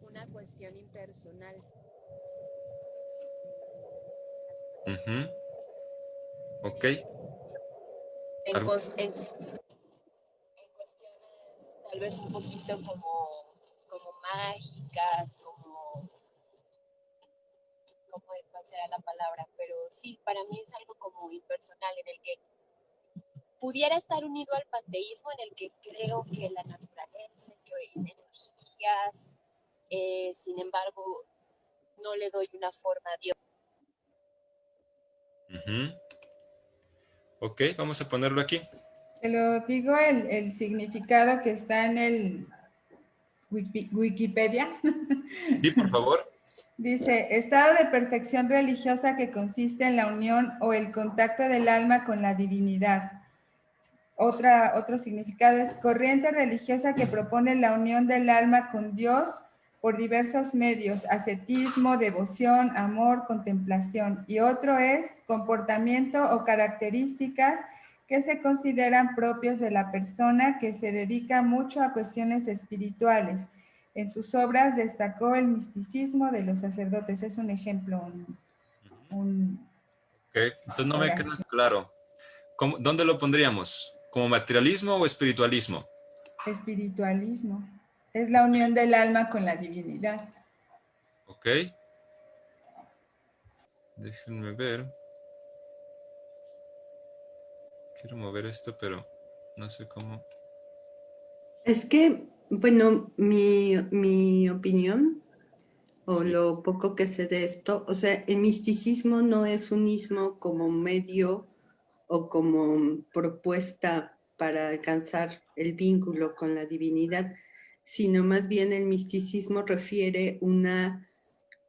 una cuestión impersonal. Ok. En cuestiones tal vez un poquito como mágicas, cuál será la palabra, pero sí, para mí es algo como impersonal, en el que pudiera estar unido al panteísmo, en el que creo que la naturaleza, que energías, sin embargo, no le doy una forma a Dios. Ok, vamos a ponerlo aquí. Te lo digo el significado que está en el Wikipedia. Sí, por favor. Dice, estado de perfección religiosa que consiste en la unión o el contacto del alma con la divinidad. Otro significado es corriente religiosa que propone la unión del alma con Dios por diversos medios, ascetismo, devoción, amor, contemplación. Y otro es comportamiento o características que se consideran propios de la persona que se dedica mucho a cuestiones espirituales. En sus obras destacó el misticismo de los sacerdotes. Es un ejemplo. Ok, entonces no me queda claro. ¿Dónde lo pondríamos? ¿Como materialismo o espiritualismo? Espiritualismo. Es la unión del alma con la divinidad. Ok. Déjenme ver. Quiero mover esto, pero no sé cómo. Es que, bueno, mi opinión, o Sí. lo poco que sé de esto, o sea, el misticismo no es un ismo como medio o como propuesta para alcanzar el vínculo con la divinidad, sino más bien el misticismo refiere una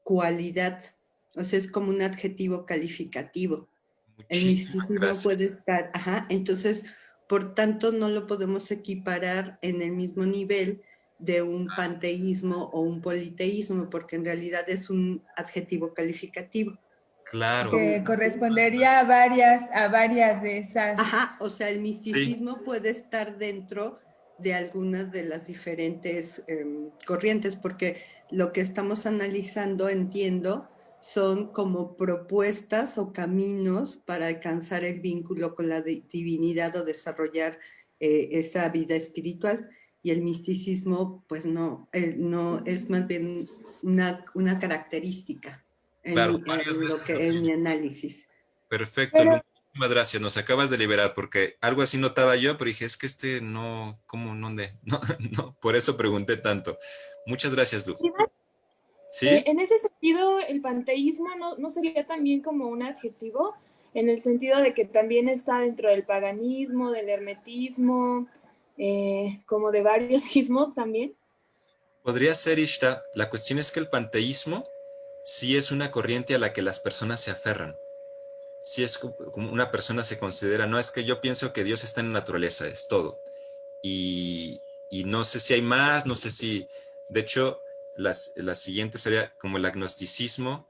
cualidad, o sea, es como un adjetivo calificativo. El Muchísimas misticismo puede gracias. estar, entonces, por tanto, no lo podemos equiparar en el mismo nivel de un panteísmo o un politeísmo, porque en realidad es un adjetivo calificativo. Claro. Que correspondería a varias de esas. O sea, el misticismo puede estar dentro de algunas de las diferentes corrientes, porque lo que estamos analizando, entiendo, son como propuestas o caminos para alcanzar el vínculo con la divinidad o desarrollar esa vida espiritual. Y el misticismo, pues no es más bien una característica Claro, en varias veces mi análisis. Perfecto, Lu, muchísimas gracias. Nos acabas de liberar porque algo así notaba yo, pero dije, es que no, ¿cómo? ¿Dónde? No, no, por eso pregunté tanto. Muchas gracias, Lu. ¿Sí? En ese sentido, el panteísmo no sería también como un adjetivo, en el sentido de que también está dentro del paganismo, del hermetismo, como de varios ismos también. Podría ser, Ishta. La cuestión es que el panteísmo sí es una corriente a la que las personas se aferran. Sí es como una persona se considera, no es que yo pienso que Dios está en la naturaleza, es todo. Y no sé si hay más, no sé si, de hecho, la siguiente sería como el agnosticismo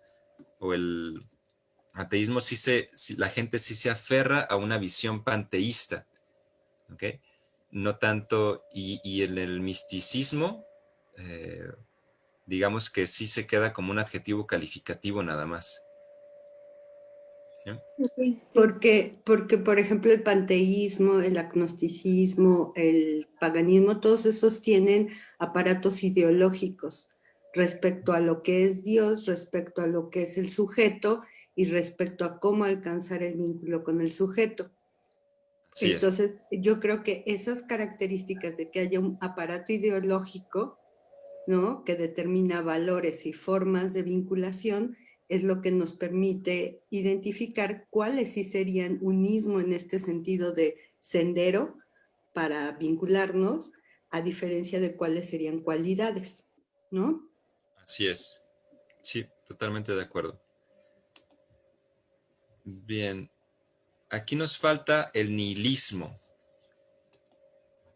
o el ateísmo, la gente sí se aferra a una visión panteísta, ¿ok? No tanto, y en el misticismo, digamos que sí se queda como un adjetivo calificativo nada más. ¿Sí? Okay, sí. Porque, por ejemplo, el panteísmo, el agnosticismo, el paganismo, todos esos tienen aparatos ideológicos respecto a lo que es Dios, respecto a lo que es el sujeto y respecto a cómo alcanzar el vínculo con el sujeto. Así es. Entonces, yo creo que esas características de que haya un aparato ideológico, ¿no?, que determina valores y formas de vinculación, es lo que nos permite identificar cuáles sí serían un ismo en este sentido de sendero para vincularnos, a diferencia de cuáles serían cualidades, ¿no? Así es. Sí, totalmente de acuerdo. Bien. Aquí nos falta el nihilismo.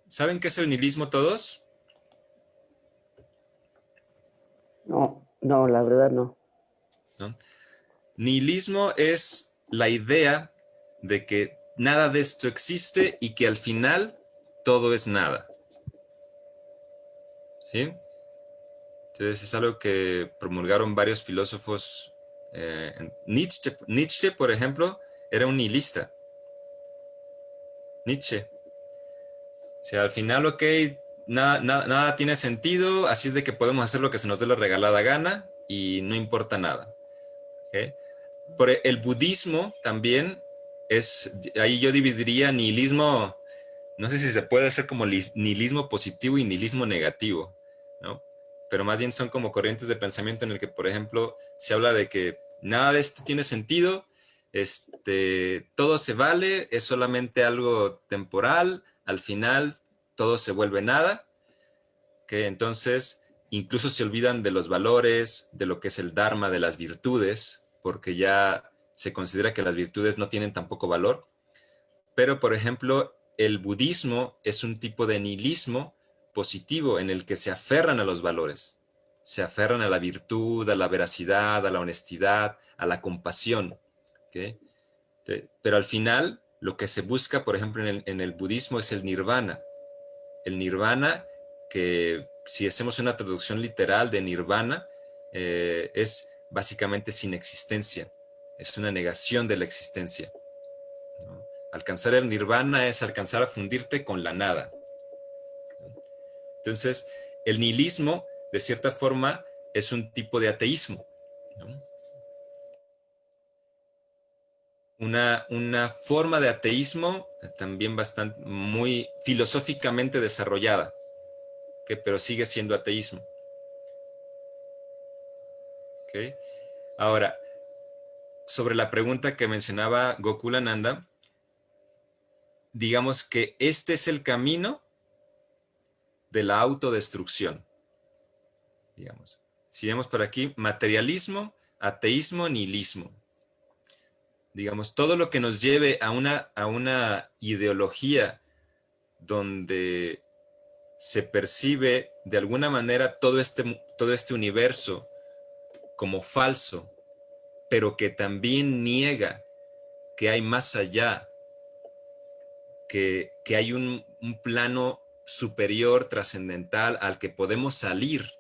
¿Saben qué es el nihilismo todos? No, la verdad no. ¿No? Nihilismo es la idea de que nada de esto existe y que al final todo es nada. ¿Sí? Entonces es algo que promulgaron varios filósofos. Nietzsche, por ejemplo, era un nihilista. Nietzsche. O sea, al final, ok, nada tiene sentido, así es de que podemos hacer lo que se nos dé la regalada gana y no importa nada. ¿Okay? Por el budismo también ahí yo dividiría nihilismo, no sé si se puede hacer como nihilismo positivo y nihilismo negativo, ¿no? Pero más bien son como corrientes de pensamiento en el que, por ejemplo, se habla de que nada de esto tiene sentido, todo se vale, es solamente algo temporal, al final todo se vuelve nada, que entonces incluso se olvidan de los valores, de lo que es el dharma, de las virtudes, porque ya se considera que las virtudes no tienen tampoco valor. Pero, por ejemplo, el budismo es un tipo de nihilismo positivo en el que se aferran a los valores, se aferran a la virtud, a la veracidad, a la honestidad, a la compasión, ¿okay? Pero al final, lo que se busca, por ejemplo, en el budismo es el nirvana. El nirvana, que si hacemos una traducción literal de nirvana, es básicamente sin existencia, es una negación de la existencia, ¿no? Alcanzar el nirvana es alcanzar a fundirte con la nada. Entonces, el nihilismo, de cierta forma, es un tipo de ateísmo, ¿no? Una forma de ateísmo también bastante, muy filosóficamente desarrollada, pero sigue siendo ateísmo. ¿Okay? Ahora, sobre la pregunta que mencionaba Gokulananda, digamos que este es el camino de la autodestrucción. Digamos. Si vemos por aquí, materialismo, ateísmo, nihilismo. Digamos, todo lo que nos lleve a una ideología donde se percibe de alguna manera todo este universo como falso, pero que también niega que hay más allá, que hay un plano superior, trascendental, al que podemos salir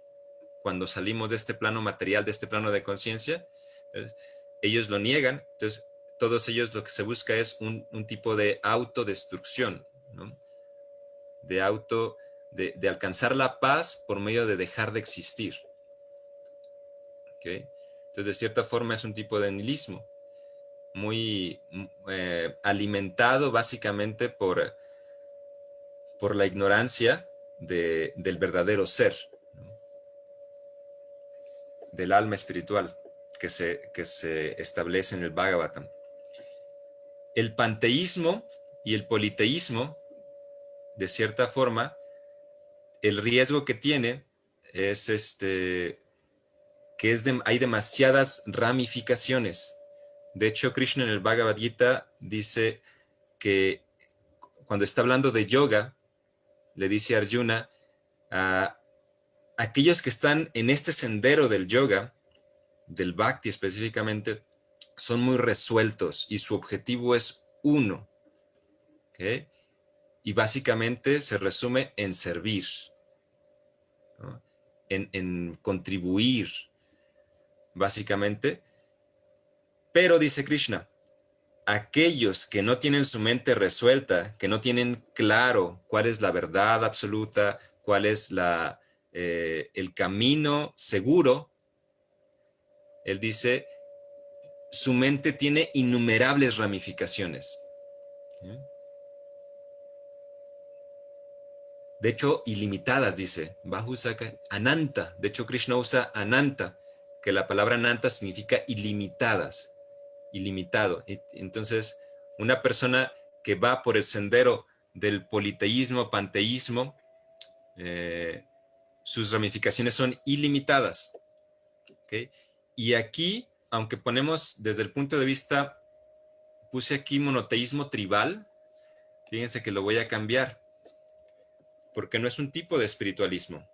cuando salimos de este plano material, de este plano de conciencia. Ellos lo niegan. Entonces, todos ellos lo que se busca es un tipo de autodestrucción, ¿no? De alcanzar la paz por medio de dejar de existir. ¿Okay? Entonces, de cierta forma es un tipo de nihilismo muy alimentado básicamente por la ignorancia del verdadero ser, ¿no? Del alma espiritual que se establece en el Bhagavatam. El panteísmo y el politeísmo, de cierta forma, el riesgo que tiene es hay demasiadas ramificaciones. De hecho, Krishna en el Bhagavad Gita dice que cuando está hablando de yoga, le dice a Arjuna, a aquellos que están en este sendero del yoga, del bhakti específicamente, son muy resueltos y su objetivo es uno, ¿okay? Y básicamente se resume en servir, ¿no? En contribuir, básicamente. Pero dice Krishna, aquellos que no tienen su mente resuelta, que no tienen claro cuál es la verdad absoluta, cuál es el camino seguro, él dice, su mente tiene innumerables ramificaciones. ¿Sí? De hecho, ilimitadas, dice. Bahusaka, ananta. De hecho, Krishna usa ananta, que la palabra ananta significa ilimitadas, ilimitado. Entonces, una persona que va por el sendero del politeísmo, panteísmo, sus ramificaciones son ilimitadas. ¿Okay? Y aquí, aunque ponemos desde el punto de vista, puse aquí monoteísmo tribal, fíjense que lo voy a cambiar, porque no es un tipo de espiritualismo.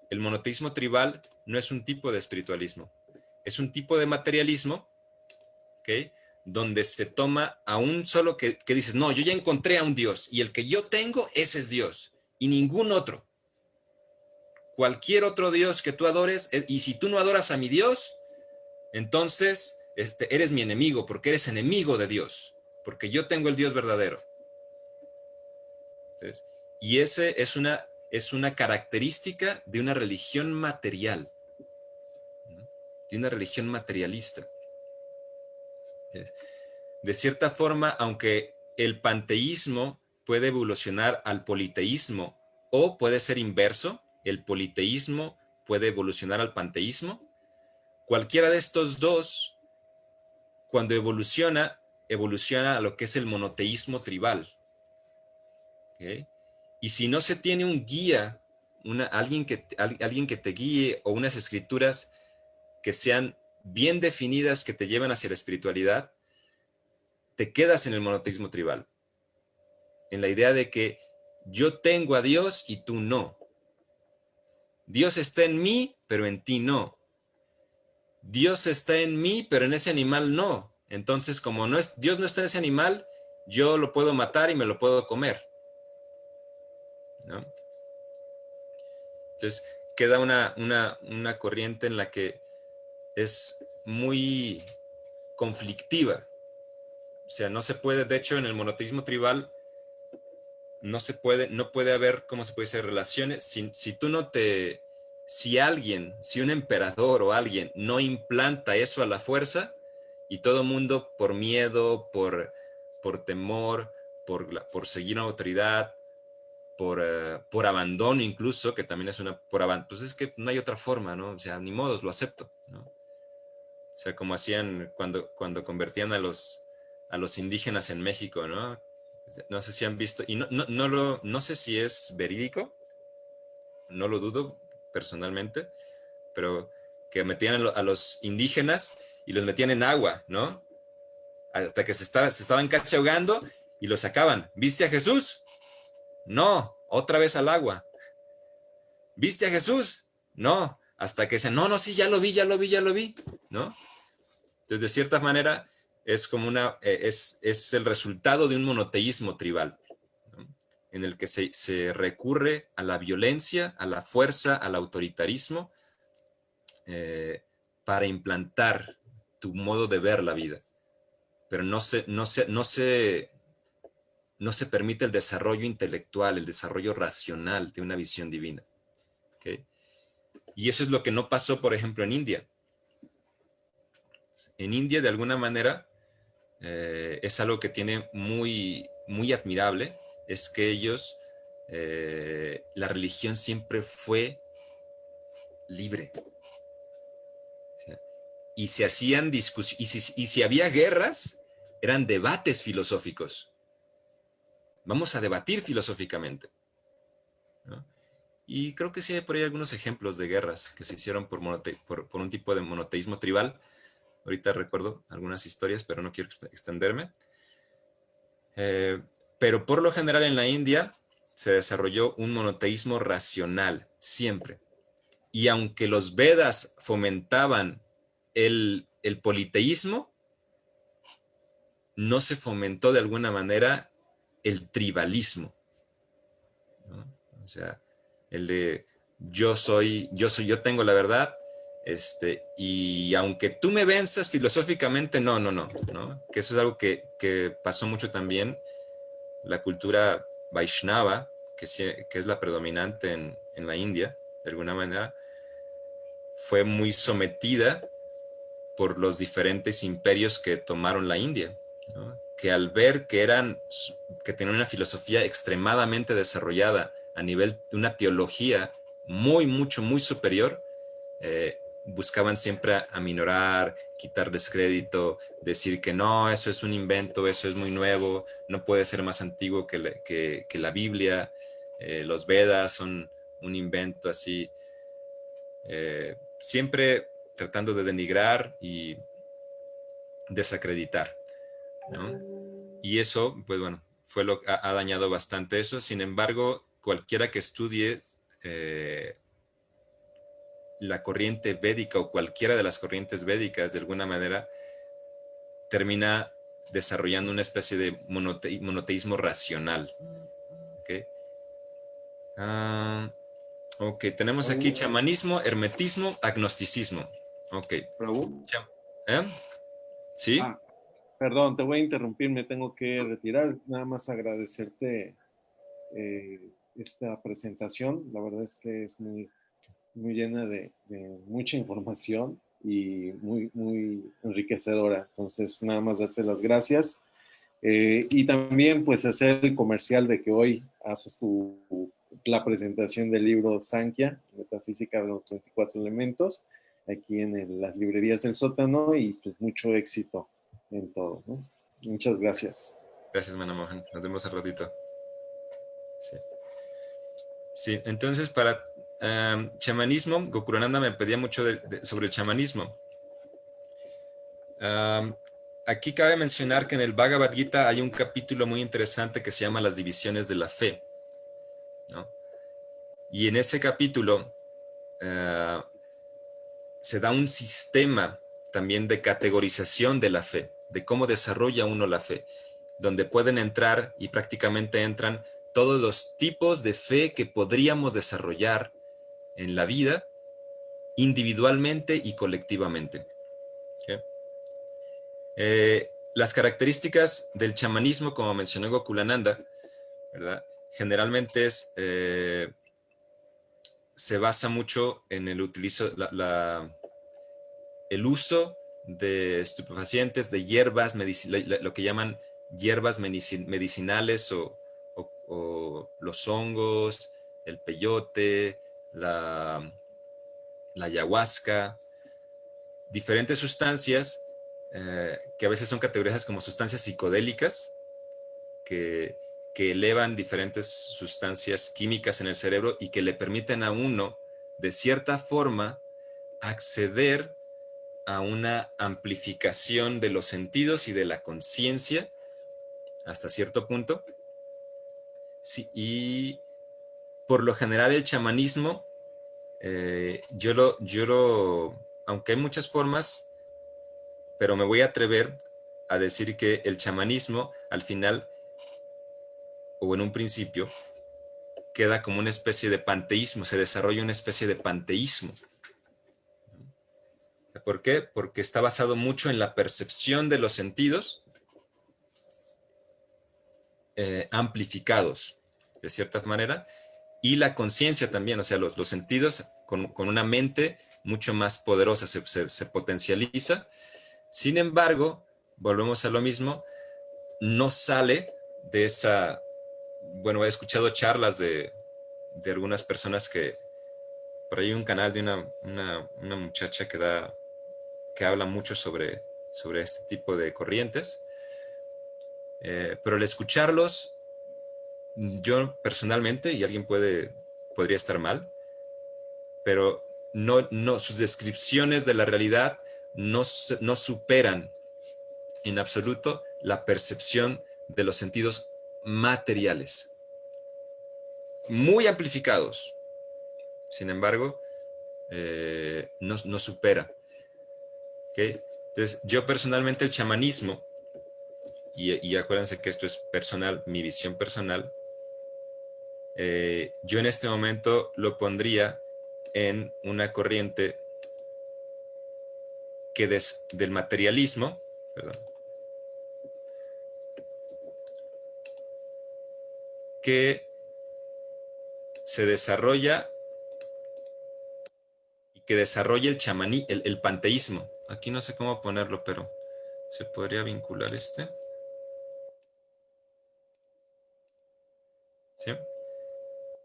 El monoteísmo tribal no es un tipo de espiritualismo, es un tipo de materialismo, ¿okay? Donde se toma a un solo que dices, no, yo ya encontré a un Dios, y el que yo tengo, ese es Dios, y ningún otro. Cualquier otro Dios que tú adores, y si tú no adoras a mi Dios, entonces eres mi enemigo, porque eres enemigo de Dios, porque yo tengo el Dios verdadero. Entonces, y ese es una característica de una religión material, ¿no? De una religión materialista. De cierta forma, aunque el panteísmo puede evolucionar al politeísmo o puede ser inverso, el politeísmo puede evolucionar al panteísmo, cualquiera de estos dos, cuando evoluciona a lo que es el monoteísmo tribal. ¿Okay? Y si no se tiene un guía, alguien que te guíe o unas escrituras que sean bien definidas, que te lleven hacia la espiritualidad, te quedas en el monoteísmo tribal. En la idea de que yo tengo a Dios y tú no. Dios está en mí, pero en ti no. Dios está en mí, pero en ese animal no. Entonces, como Dios no está en ese animal, yo lo puedo matar y me lo puedo comer, ¿no? Entonces, queda una corriente en la que es muy conflictiva. O sea, no se puede, de hecho, en el monoteísmo tribal, no puede haber, ¿cómo se puede decir? Relaciones. Si un emperador o alguien no implanta eso a la fuerza, y todo mundo por miedo, por temor, por seguir una autoridad, por abandono incluso, que también es pues es que no hay otra forma, ¿no? O sea, ni modos, lo acepto, ¿no? O sea, como hacían cuando convertían a los indígenas en México, ¿no? No sé si han visto, y no sé si es verídico, no lo dudo personalmente, pero que metían a los indígenas y los metían en agua, ¿no? Hasta que se estaban casi ahogando y los sacaban. ¿Viste a Jesús? No, otra vez al agua. ¿Viste a Jesús? No, hasta que no, sí, ya lo vi, ¿no? Entonces, de cierta manera, es como es el resultado de un monoteísmo tribal, ¿no? En el que se recurre a la violencia, a la fuerza, al autoritarismo, para implantar tu modo de ver la vida. Pero no se permite el desarrollo intelectual, el desarrollo racional de una visión divina. ¿Okay? Y eso es lo que no pasó, por ejemplo, en India. En India, de alguna manera, es algo que tiene muy, muy admirable, es que ellos, la religión siempre fue libre. O sea, y se hacían discusiones, y si había guerras, eran debates filosóficos. Vamos a debatir filosóficamente, ¿no? Y creo que sí hay por ahí algunos ejemplos de guerras que se hicieron por un tipo de monoteísmo tribal. Ahorita recuerdo algunas historias, pero no quiero extenderme. Pero por lo general en la India se desarrolló un monoteísmo racional, siempre. Y aunque los Vedas fomentaban el politeísmo, no se fomentó de alguna manera el tribalismo, ¿no? O sea, el de yo tengo la verdad, y aunque tú me venzas filosóficamente, no, que eso es algo que pasó mucho también. La cultura Vaishnava, que es la predominante en la India, de alguna manera, fue muy sometida por los diferentes imperios que tomaron la India, ¿no? Que al ver que tenían una filosofía extremadamente desarrollada a nivel de una teología muy superior, buscaban siempre aminorar, quitarles crédito, decir que no, eso es un invento, eso es muy nuevo, no puede ser más antiguo que la Biblia, los Vedas son un invento así, siempre tratando de denigrar y desacreditar, ¿no? Y eso, pues bueno, ha dañado bastante eso. Sin embargo, cualquiera que estudie la corriente védica o cualquiera de las corrientes védicas, de alguna manera, termina desarrollando una especie de monoteísmo racional. ¿Okay? Ok, tenemos aquí chamanismo, hermetismo, agnosticismo. Ok. Raúl. ¿Eh? ¿Sí? Perdón, te voy a interrumpir, me tengo que retirar. Nada más agradecerte esta presentación. La verdad es que es muy, muy llena de mucha información. y muy enriquecedora. Entonces, nada más darte las gracias. Y también, pues, hacer el comercial de que hoy haces la presentación del libro Sankhya, Metafísica de los 24 Elementos, aquí en las librerías del sótano, y pues mucho éxito en todo, ¿no? Muchas gracias. Gracias, Manamohan. Nos vemos al ratito. Sí. Sí, entonces para chamanismo, Gokulananda me pedía mucho sobre el chamanismo. Aquí cabe mencionar que en el Bhagavad Gita hay un capítulo muy interesante que se llama Las divisiones de la fe, ¿no? Y en ese capítulo se da un sistema también de categorización de la fe, de cómo desarrolla uno la fe, donde pueden entrar y prácticamente entran todos los tipos de fe que podríamos desarrollar en la vida, individualmente y colectivamente. ¿Okay? Las características del chamanismo, como mencionó Gokulananda, ¿verdad? Generalmente se basa mucho en el uso de estupefacientes, de hierbas, lo que llaman hierbas medicinales o los hongos, el peyote, la ayahuasca, diferentes sustancias que a veces son categorizadas como sustancias psicodélicas que elevan diferentes sustancias químicas en el cerebro y que le permiten a uno, de cierta forma, acceder a una amplificación de los sentidos y de la conciencia hasta cierto punto. Sí, y por lo general el chamanismo, aunque hay muchas formas, pero me voy a atrever a decir que el chamanismo al final, o en un principio, queda como una especie de panteísmo, se desarrolla una especie de panteísmo. ¿Por qué? Porque está basado mucho en la percepción de los sentidos amplificados, de cierta manera, y la conciencia también, o sea, los sentidos con una mente mucho más poderosa se potencializa. Sin embargo, volvemos a lo mismo, no sale de esa... Bueno, he escuchado charlas de algunas personas que... Por ahí hay un canal de una muchacha que habla mucho sobre este tipo de corrientes. Pero al escucharlos, yo personalmente, y alguien podría estar mal, pero no, sus descripciones de la realidad no superan en absoluto la percepción de los sentidos materiales, muy amplificados. Sin embargo, no supera. ¿Okay? Entonces, yo personalmente el chamanismo, y acuérdense que esto es personal, mi visión personal, yo en este momento lo pondría en una corriente que del materialismo, perdón, que se desarrolla y que desarrolla el panteísmo. Aquí no sé cómo ponerlo, pero se podría vincular este. ¿Sí? O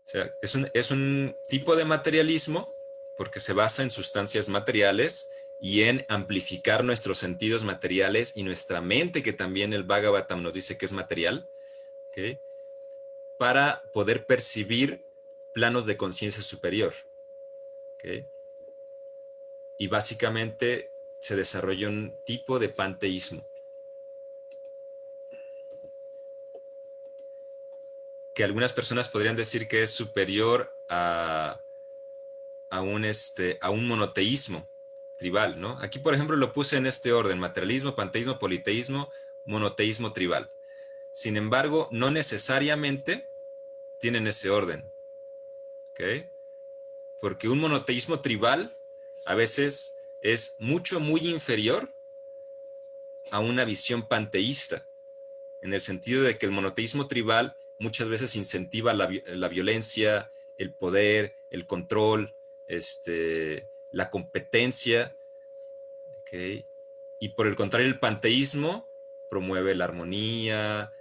sea, es un tipo de materialismo porque se basa en sustancias materiales y en amplificar nuestros sentidos materiales y nuestra mente, que también el Bhagavatam nos dice que es material, ¿okay? Para poder percibir planos de conciencia superior. ¿Okay? Y básicamente se desarrolla un tipo de panteísmo que algunas personas podrían decir que es superior a un monoteísmo tribal, ¿no? Aquí, por ejemplo, lo puse en este orden: materialismo, panteísmo, politeísmo, monoteísmo tribal. Sin embargo, no necesariamente tienen ese orden, ¿ok? Porque un monoteísmo tribal a veces es muy inferior a una visión panteísta, en el sentido de que el monoteísmo tribal muchas veces incentiva la violencia, el poder, el control, la competencia, ¿ok? Y por el contrario, el panteísmo promueve la armonía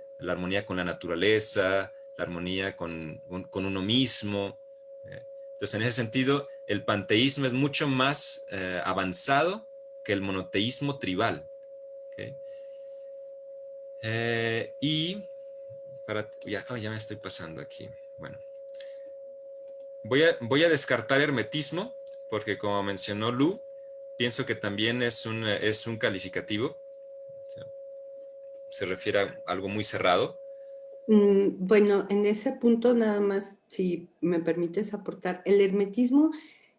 con la naturaleza, la armonía con uno mismo. Entonces, en ese sentido, el panteísmo es mucho más avanzado que el monoteísmo tribal. ¿Okay? Ya me estoy pasando aquí. Bueno, voy a descartar hermetismo, porque como mencionó Lu, pienso que también es un calificativo. O sea, se refiere a algo muy cerrado. Bueno, en ese punto nada más, si me permites aportar, el hermetismo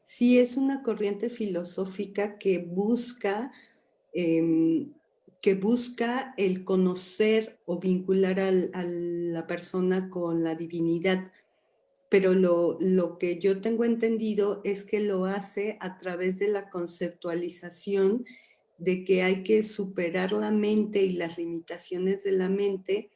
sí es una corriente filosófica que busca el conocer o vincular a la persona con la divinidad, pero lo que yo tengo entendido es que lo hace a través de la conceptualización de que hay que superar la mente y las limitaciones de la mente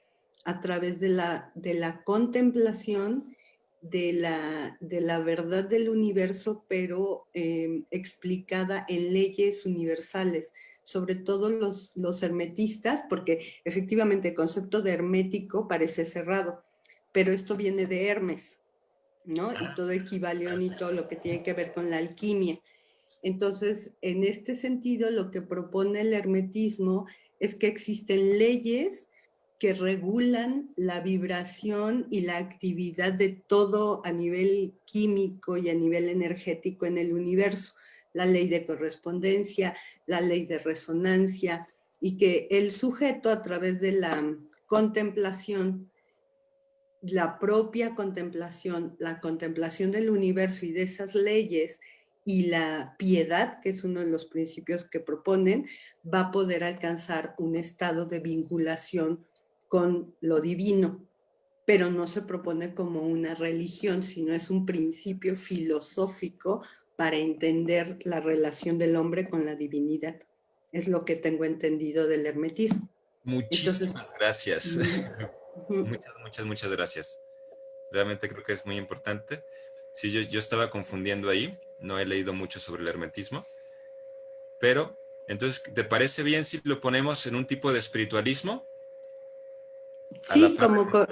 a través de la contemplación de la verdad del universo, pero explicada en leyes universales, sobre todo los hermetistas, porque efectivamente el concepto de hermético parece cerrado, pero esto viene de Hermes, ¿no? Y todo Equivalión y todo lo que tiene que ver con la alquimia. Entonces, en este sentido, lo que propone el hermetismo es que existen leyes que regulan la vibración y la actividad de todo a nivel químico y a nivel energético en el universo. La ley de correspondencia, la ley de resonancia, y que el sujeto a través de la contemplación, la propia contemplación, la contemplación del universo y de esas leyes y la piedad, que es uno de los principios que proponen, va a poder alcanzar un estado de vinculación con lo divino, pero no se propone como una religión, sino es un principio filosófico para entender la relación del hombre con la divinidad. Es lo que tengo entendido del hermetismo. Muchísimas gracias. Muchas gracias. Realmente creo que es muy importante. Sí, yo estaba confundiendo ahí. No he leído mucho sobre el hermetismo. Pero, entonces, ¿te parece bien si lo ponemos en un tipo de espiritualismo?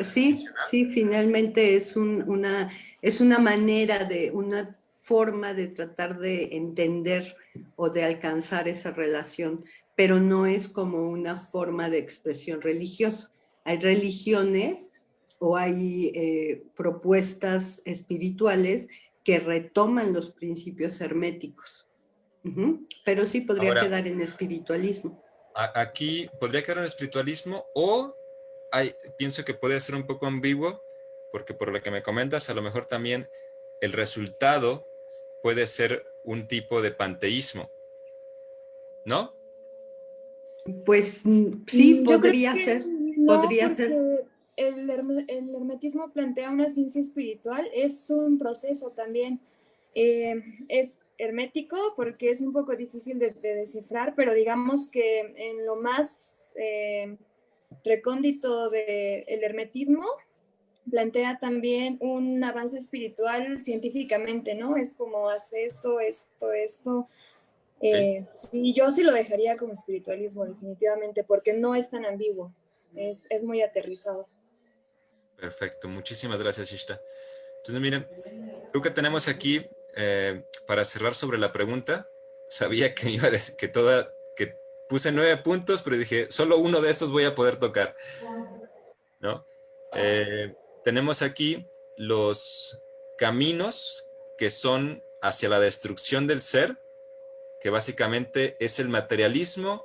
Sí, sí, finalmente es una manera una forma de tratar de entender o de alcanzar esa relación, pero no es como una forma de expresión religiosa. Hay religiones o hay propuestas espirituales que retoman los principios herméticos, pero sí podría quedar en espiritualismo. Aquí podría quedar en espiritualismo o pienso que puede ser un poco ambiguo, porque por lo que me comentas, a lo mejor también el resultado puede ser un tipo de panteísmo, ¿no? Pues sí, podría creo que ser. no, Podría porque ser. el hermetismo plantea una ciencia espiritual, es un proceso también. Es hermético porque es un poco difícil de descifrar, pero digamos que en lo más recóndito del hermetismo plantea también un avance espiritual científicamente, ¿no? Es como hace esto. Sí, yo sí lo dejaría como espiritualismo, definitivamente, porque no es tan ambiguo, es muy aterrizado. Perfecto, muchísimas gracias, Ishta. Entonces, miren, creo que tenemos aquí, para cerrar sobre la pregunta, sabía que iba a decir que puse 9 puntos, pero dije, solo uno de estos voy a poder tocar, ¿no? Tenemos aquí los caminos que son hacia la destrucción del ser, que básicamente es el materialismo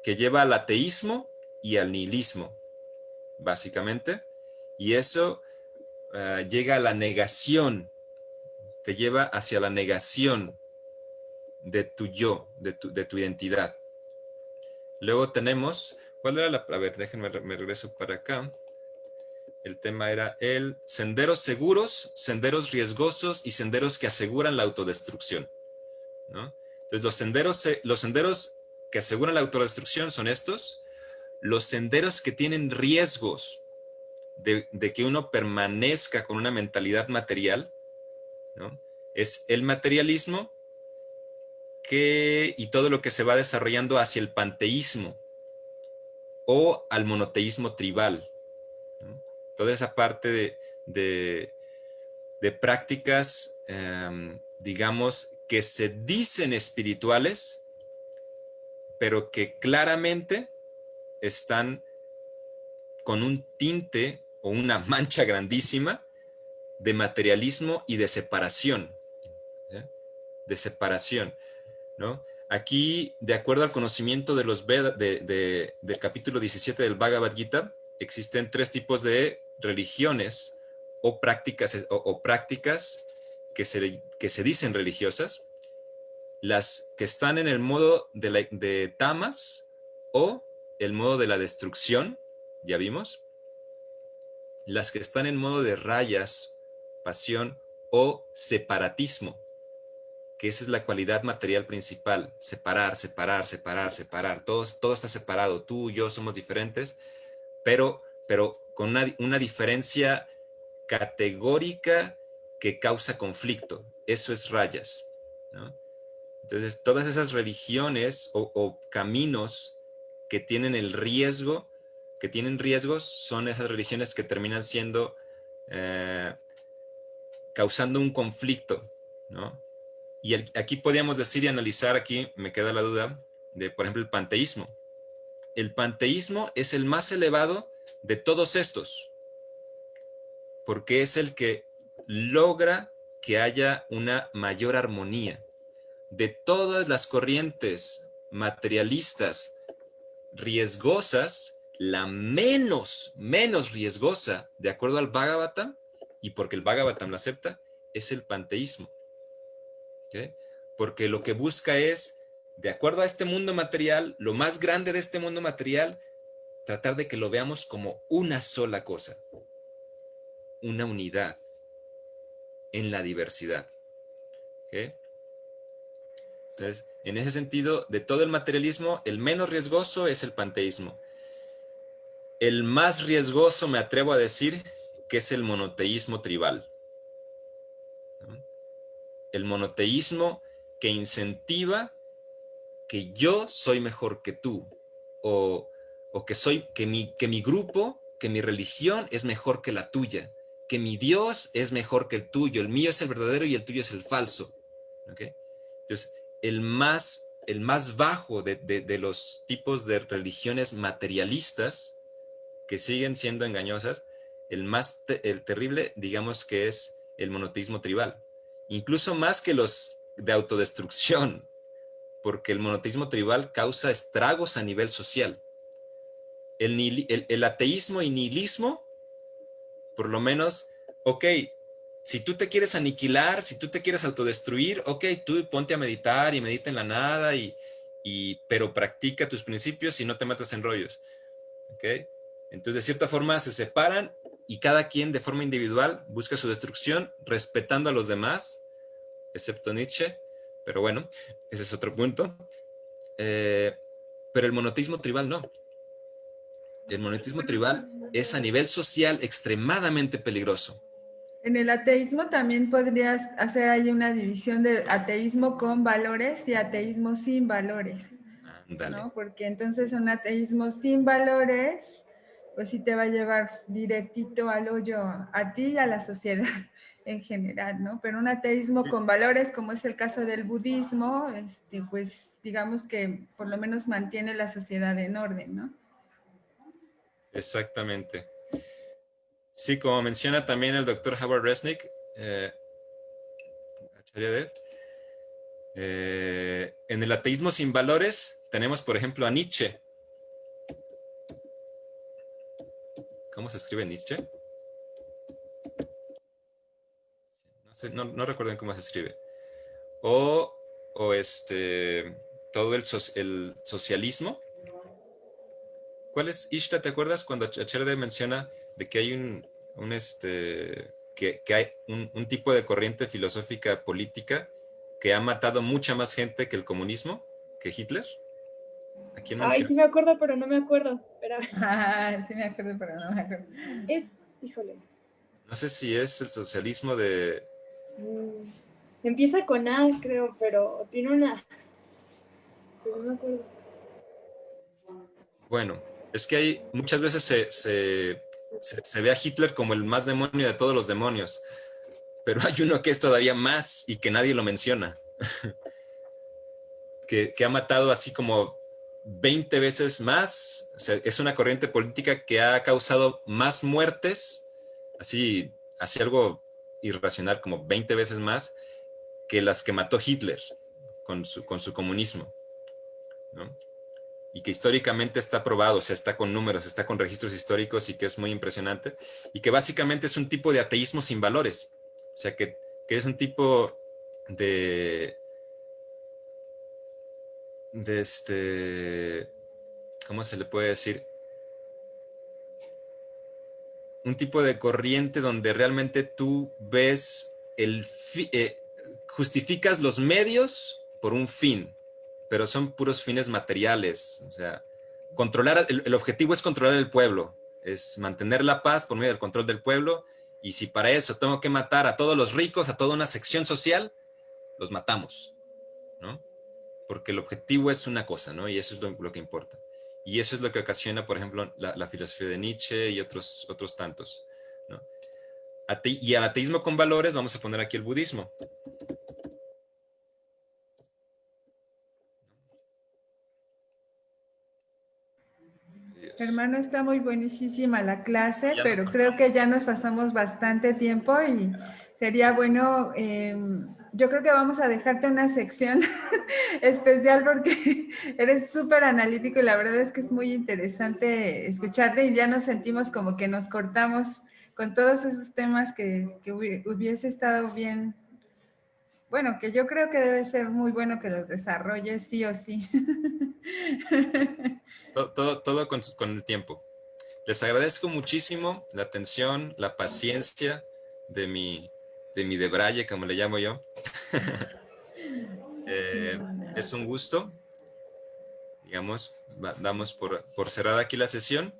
que lleva al ateísmo y al nihilismo, básicamente, y eso llega a la negación, te lleva hacia la negación de tu yo, de tu identidad. Luego tenemos, ¿cuál era a ver, déjenme, me regreso para acá. El tema era el senderos seguros, senderos riesgosos y senderos que aseguran la autodestrucción, ¿no? Entonces, los senderos que aseguran la autodestrucción son estos. Los senderos que tienen riesgos de que uno permanezca con una mentalidad material, ¿no? Es el materialismo y todo lo que se va desarrollando hacia el panteísmo o al monoteísmo tribal, ¿no? Toda esa parte de prácticas, digamos, que se dicen espirituales, pero que claramente están con un tinte o una mancha grandísima de materialismo y de separación, ¿sí? De separación, ¿no? Aquí, de acuerdo al conocimiento de los Vedas, del capítulo 17 del Bhagavad Gita, existen 3 tipos de religiones o prácticas, prácticas que se dicen religiosas: las que están en el modo de tamas o el modo de la destrucción, ya vimos; las que están en modo de rayas, pasión o separatismo, que esa es la cualidad material principal: separar, separar, separar, separar. Todo está separado, tú y yo somos diferentes, pero con una diferencia categórica que causa conflicto. Eso es rayas, ¿no? Entonces, todas esas religiones o caminos que tienen el riesgo, que tienen riesgos, son esas religiones que terminan siendo, causando un conflicto, ¿no? Y aquí podríamos decir y analizar, aquí me queda la duda, de, por ejemplo, el panteísmo. El panteísmo es el más elevado de todos estos, porque es el que logra que haya una mayor armonía. De todas las corrientes materialistas riesgosas, la menos riesgosa, de acuerdo al Bhagavatam, y porque el Bhagavatam lo acepta, es el panteísmo. ¿Okay? Porque lo que busca es, de acuerdo a este mundo material, lo más grande de este mundo material, tratar de que lo veamos como una sola cosa, una unidad en la diversidad. ¿Okay? Entonces, en ese sentido, de todo el materialismo, el menos riesgoso es el panteísmo. El más riesgoso, me atrevo a decir, que es el monoteísmo tribal, ¿no? El monoteísmo que incentiva que yo soy mejor que tú, o que mi grupo, que mi religión es mejor que la tuya, que mi Dios es mejor que el tuyo, el mío es el verdadero y el tuyo es el falso. ¿Okay? Entonces, el más bajo de los tipos de religiones materialistas que siguen siendo engañosas, el terrible, digamos que es el monoteísmo tribal, incluso más que los de autodestrucción, porque el monoteísmo tribal causa estragos a nivel social. El ateísmo y nihilismo, por lo menos, ok, si tú te quieres aniquilar, si tú te quieres autodestruir, ok, tú ponte a meditar y medita en la nada, pero practica tus principios y no te metas en rollos. ¿Ok? Entonces, de cierta forma, se separan y cada quien de forma individual busca su destrucción, respetando a los demás, excepto Nietzsche. Pero bueno, ese es otro punto. Pero el monoteísmo tribal no. El monoteísmo tribal es a nivel social extremadamente peligroso. En el ateísmo también podrías hacer ahí una división de ateísmo con valores y ateísmo sin valores. Ándale. ¿No? Porque entonces un ateísmo sin valores, pues sí te va a llevar directito al hoyo a ti y a la sociedad en general, ¿no? Pero un ateísmo con valores, como es el caso del budismo, pues digamos que por lo menos mantiene la sociedad en orden, ¿no? Exactamente. Sí, como menciona también el doctor Howard Resnick, en el ateísmo sin valores tenemos, por ejemplo, a Nietzsche. ¿Cómo se escribe Nietzsche? No sé, no recuerdo cómo se escribe. O todo el socialismo. ¿Cuál es, Ishta? ¿Te acuerdas cuando Acherde menciona de que hay que hay un tipo de corriente filosófica política que ha matado mucha más gente que el comunismo, que Hitler? ¿A quién menciona? Ay, sí me acuerdo, pero no me acuerdo. Sí me acuerdo, pero no me acuerdo. Híjole. No sé si es el socialismo de... Empieza con A, creo, pero tiene una... pero no me acuerdo. Bueno, es que hay muchas veces se ve a Hitler como el más demonio de todos los demonios, pero hay uno que es todavía más y que nadie lo menciona, que ha matado así como 20 veces más. O sea, es una corriente política que ha causado más muertes, así algo irracional, como 20 veces más que las que mató Hitler con su comunismo, ¿no? Y que históricamente está probado, o sea, está con números, está con registros históricos y que es muy impresionante, y que básicamente es un tipo de ateísmo sin valores, o sea, que es un tipo de ¿cómo se le puede decir? Un tipo de corriente donde realmente tú ves justificas los medios por un fin, pero son puros fines materiales. O sea, el objetivo es controlar el pueblo, es mantener la paz por medio del control del pueblo, y si para eso tengo que matar a todos los ricos, a toda una sección social, los matamos, ¿no? Porque el objetivo es una cosa, ¿no? Y eso es lo que importa. Y eso es lo que ocasiona, por ejemplo, la filosofía de Nietzsche y otros tantos, ¿no? Y al ateísmo con valores vamos a poner aquí el budismo. Hermano, está muy buenísima la clase, pero creo que ya nos pasamos bastante tiempo y sería bueno, yo creo que vamos a dejarte una sección especial porque eres súper analítico y la verdad es que es muy interesante escucharte y ya nos sentimos como que nos cortamos con todos esos temas que hubiese estado bien. Bueno, que yo creo que debe ser muy bueno que los desarrolles sí o sí. Todo con el tiempo. Les agradezco muchísimo la atención, la paciencia de mi debraye, como le llamo yo. Es un gusto. Digamos, damos por cerrada aquí la sesión.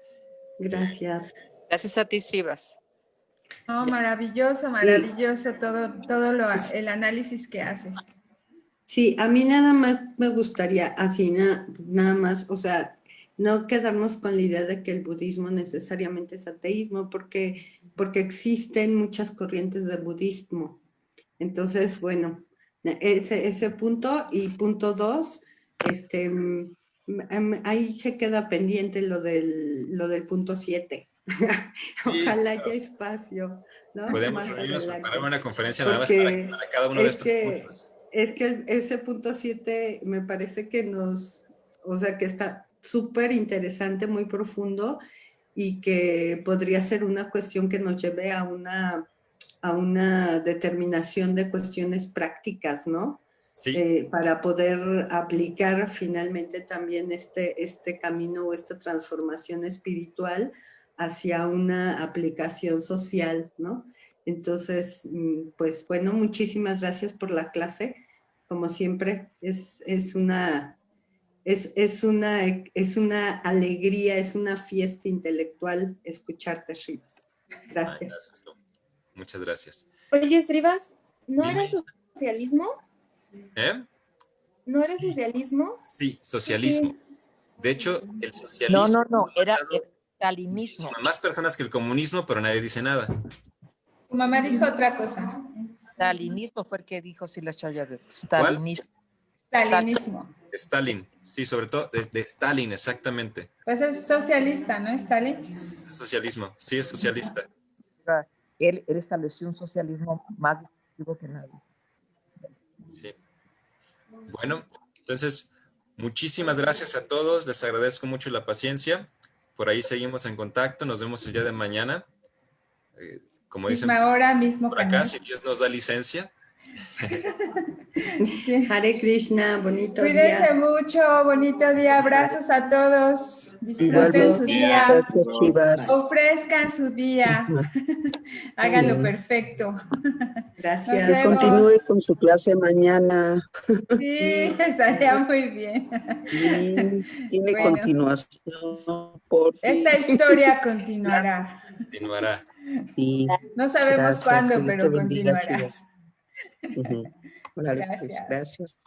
Gracias. Gracias a ti, Srivas. No, maravilloso, todo el análisis que haces. Sí, a mí nada más me gustaría, así nada más, o sea, no quedarnos con la idea de que el budismo necesariamente es ateísmo, porque existen muchas corrientes de budismo. Entonces, bueno, ese punto, y punto 2, ahí se queda pendiente lo del punto 7. Ojalá haya espacio, ¿no? Podemos reunirnos, preparar una conferencia nada más para cada uno de estos puntos. Es que ese punto 7 me parece que o sea, que está súper interesante, muy profundo, y que podría ser una cuestión que nos lleve a una determinación de cuestiones prácticas, ¿no? Sí. Para poder aplicar finalmente también este camino o esta transformación espiritual hacia una aplicación social, ¿no? Entonces, pues bueno, muchísimas gracias por la clase. Como siempre, es una alegría, es una fiesta intelectual escucharte, Srivas. Gracias. Muchas gracias. Oye, Srivas, ¿no era socialismo? ¿No era socialismo? Sí, socialismo. Sí. De hecho, el socialismo... No, era stalinismo. Más personas que el comunismo, pero nadie dice nada. Tu mamá dijo otra cosa. Stalinismo fue el que dijo si la chaya de stalinismo. Stalinismo. Stalin, sí, sobre todo de Stalin, exactamente. Pues es socialista, ¿no, Stalin? Es socialismo, sí, es socialista. Él estableció un socialismo más destructivo que nadie. Sí. Bueno, entonces, muchísimas gracias a todos, les agradezco mucho la paciencia. Por ahí seguimos en contacto, nos vemos el día de mañana. Como dicen, misma hora, mismo por acá, canal. si Dios nos da licencia. Sí. Hare Krishna, bonito Cuídense día. Mucho, bonito día, abrazos a todos. Disfruten su día. Ofrezcan su día. Háganlo perfecto. Gracias. Que continúe con su clase mañana. Sí, estaría muy bien. Sí, tiene continuación. Por fin. Esta historia continuará. Continuará. Sí. No sabemos cuándo, que Dios pero te bendiga, continuará. Gracias.